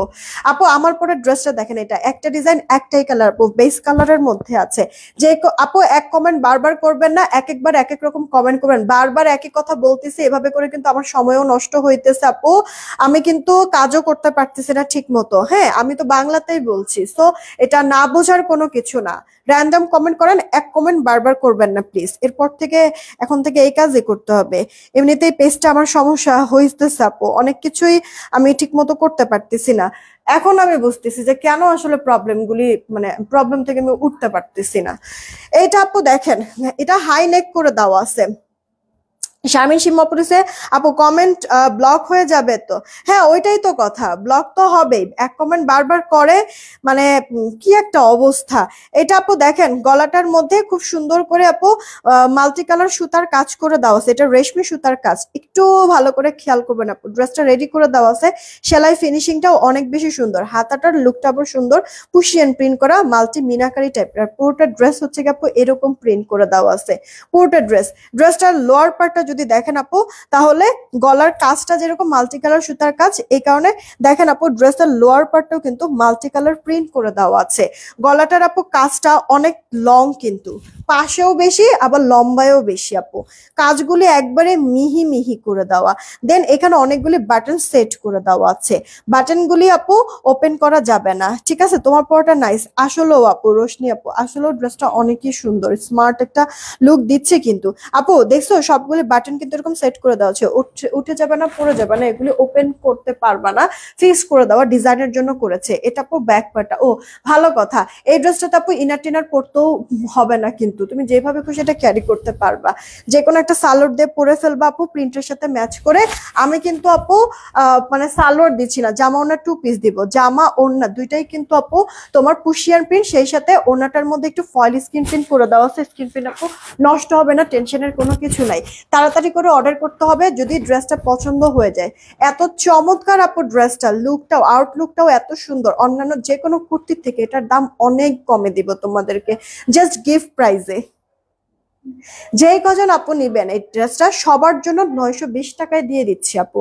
আপু আমার পরে ড্রেসটা দেখেন, এটা একটা ডিজাইন একটাই কালার আপু, বেস কালারের মধ্যে আছে। আপু এক কমেন্ট বারবার করবেন না, এক একবার এক এক রকম কমেন্ট করবেন। বারবার একই কথা বলতেছি, এভাবে করে কিন্তু আমার সময়ও নষ্ট হইতেছে আপু, আমি কিন্তু কাজও করতে পারতেছি না ঠিক মতো। হ্যাঁ আমি তো বাংলাতেই বলছি, সো এটা না বোঝার কোনো কিছু না। র্যান্ডম কমেন্ট করেন, এক কমেন্ট বারবার করবেন না প্লিজ। এরপর থেকে এখন থেকে এই কাজই করতে হবে। এমনিতেই পেজটা আমার সমস্যা হইতেছে আপু, অনেক কিছুই আমি ঠিক মতো করতে পারতেছি না। এখন আমি বুঝতেছি যে কেন আসলে মানে প্রবলেম থেকে আমি উঠতে পারতেছি না। এইটা আপু দেখেন, এটা হাই নেক করে দেওয়া আছে। শারমিন সিম্মা পড়েছে আপু কমেন্ট ব্লক হয়ে যাবে তো। হ্যাঁ ওইটাই তো কথা, ব্লক তো হবেই, এক কমেন্ট বারবার করে, মানে কি একটা অবস্থা। এটা আপু দেখেন গলাটার মধ্যে খুব সুন্দর করে আপু মাল্টি কালার সুতার কাজ করে দেওয়া আছে, এটা রেশমি সুতার কাজ, একটু ভালো করে খেয়াল করবেন আপু। ড্রেসটা রেডি করে দেওয়া আছে, সেলাই ফিনিশিংটাও অনেক বেশি সুন্দর, হাতাটার লুকটা আবার সুন্দর, পুশিয়ান প্রিন্ট করা মাল্টি মিনাকারি টাইপের। আর পুরোটা ড্রেস হচ্ছে কি আপু এরকম প্রিন্ট করে দেওয়া আছে পুরোটা ড্রেসটার লোয়ার পার্টটা যদি দেখেন আপু, তাহলে গলার কাজটা যেরকম মাল্টি কালার সুতার কাজ, এই কারণে দেখেন আপু ড্রেসের লোয়ার পার্টটাও কিন্তু মাল্টি কালার প্রিন্ট করে দেওয়া আছে। গলাটার আপু কাজটা অনেক লং, কিন্তু পাশেও বেশি আবার লম্বায়ও বেশি আপু, কাজগুলি একবারে মিহি মিহি করে দেওয়া। দেন এখানে অনেকগুলি বাটন সেট করে দেওয়া আছে, বাটনগুলি আপু ওপেন করা যাবে না, ঠিক আছে? তোমার পরটা নাইস আসলেও আপু, রোশনি আপু আসলেও ড্রেসটা অনেকই সুন্দর, স্মার্ট একটা লুক দিচ্ছে। কিন্তু আপু দেখছো সবগুলি বাটন কিন্তু এরকম সেট করে দেওয়া আছে, উঠে যাবে না, পড়ে যাবে না, এগুলি ওপেন করতে পারবা না, ফিক্স করে দেওয়া, ডিজাইনের জন্য করেছে। এটা আপু ব্যাক পার্টটা, ও ভালো কথা। এই ড্রেসটা আপু ইনার টিনার পরতেও হবে না, কিন্তু তুমি যেভাবে খুশি এটা ক্যারি করতে পারবা, যে কোনো একটা সালোয়ার দিয়ে পরে ফেলবা আপু প্রিন্টের সাথে ম্যাচ করে। আমি কিন্তু আপু মানে সালোয়ার দিচ্ছি না, জামা ওড়না 2 পিস দিব, জামা ওড়না দুইটাই কিন্তু আপু তোমার পুশিয়ান প্রিন্ট, সেই সাথে ওড়নাটার মধ্যে একটু ফয়েল স্ক্রিন প্রিন্ট করে দেওয়া আছে। স্ক্রিন প্রিন্ট আপু নষ্ট হবে না, টেনশনের কোনো কিছু নাই। তাড়াতাড়ি করে অর্ডার করতে হবে যদি ড্রেসটা পছন্দ হয়ে যায়। এত চমৎকার আপু ড্রেসটা, লুকটাও আউটলুকটাও এত সুন্দর, অন্যান্য যে কোনো কুর্তির থেকে এটার দাম অনেক কমে দিব তোমাদেরকে, জাস্ট গিফট প্রাইজে। যেই কজন আপু নিবেন এই ড্রেসটা সবার জন্য 920 টাকায় দিয়ে দিচ্ছি আপু,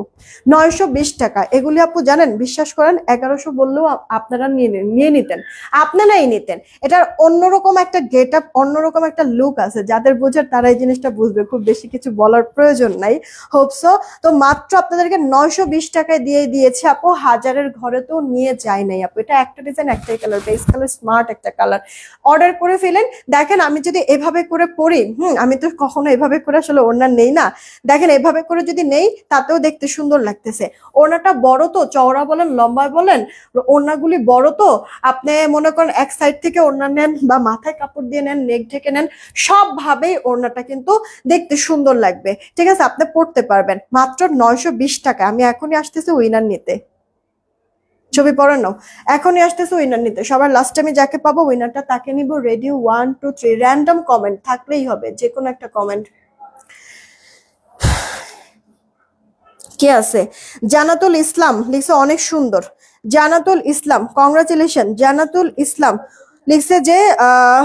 920 টাকা। এগুলি আপু জানেন, বিশ্বাস করেন 1100 বললেও আপনারা নিয়ে নিতেন, আপনারাই নিতেন। এটার অন্যরকম একটা গেট আপ, অন্যরকম একটা লুক আছে, যাদের বোঝার তারা এই জিনিসটা বুঝবে, খুব বেশি কিছু বলার প্রয়োজন নাই। হোপসো তো মাত্র আপনাদেরকে 920 টাকায় দিয়ে দিয়েছে আপু, হাজারের ঘরে তো নিয়ে যায় নাই আপু। এটা একটা ডিজাইন একটাই কালার, বেস কালার, স্মার্ট একটা কালার। অর্ডার করে ফেলেন। দেখেন আমি যদি এভাবে করে পরি, আমি তো কখনো এভাবে করে আসলে ওড়না নেই না, দেখেন এভাবে করে যদি নেই তাতেও দেখতে সুন্দর লাগতেছে। ওড়নাটা বড় তো, চওড়া বলেন লম্বা বলেন, ওড়নাগুলি বড় তো, আপনি মনে করেন এক সাইড থেকে ওড়না নেন বা মাথায় কাপড় দিয়ে নেন, নেক ঢেকে নেন, সব ভাবেই ওড়নাটা কিন্তু দেখতে সুন্দর লাগবে, ঠিক আছে? আপনি পড়তে পারবেন মাত্র 920 টাকা। আমি এখনই আসতেছি উইনার নিতে, ছবি পরে নাও, এখনই আসতেছে উইনার নিতে। সবার লাস্টে আমি যাকে পাবো উইনারটা তাকে নিব। রেডি 1 2 3, র্যান্ডম কমেন্ট থাকলেই হবে, যে কোনো একটা কমেন্ট। কে আছে? জানাতুল ইসলাম লিখছে অনেক সুন্দর, জানাতুল ইসলাম কংগ্রাচুলেশন। জানাতুল ইসলাম লিখছে যে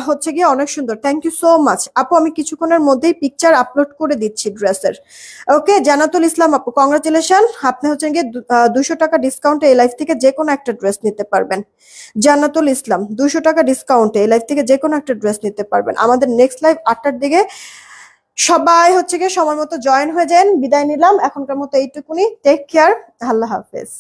হচ্ছে গিয়ে অনেক সুন্দর, থ্যাংক ইউ সো মাচ আপু। আমি কিছুক্ষণের মধ্যেই পিকচার আপলোড করে দিচ্ছি ড্রেসের। ওকে জানাতুল ইসলাম আপু কংগ্রাচুলেশন, আপনি হচ্ছেন গিয়ে 200 টাকা ডিসকাউন্টে এই লাইফ থেকে যে কোনো একটা ড্রেস নিতে পারবেন। জান্নাতুল ইসলাম 200 টাকা ডিসকাউন্টে এই লাইফ থেকে যে কোনো একটা ড্রেস নিতে পারবেন। আমাদের নেক্সট লাইভ 8টার দিকে, সবাই হচ্ছে গিয়ে সময় মতো জয়েন হয়ে যান। বিদায় নিলাম এখনকার মতো এইটুকুনি, টেক কেয়ার, আল্লাহ হাফেজ।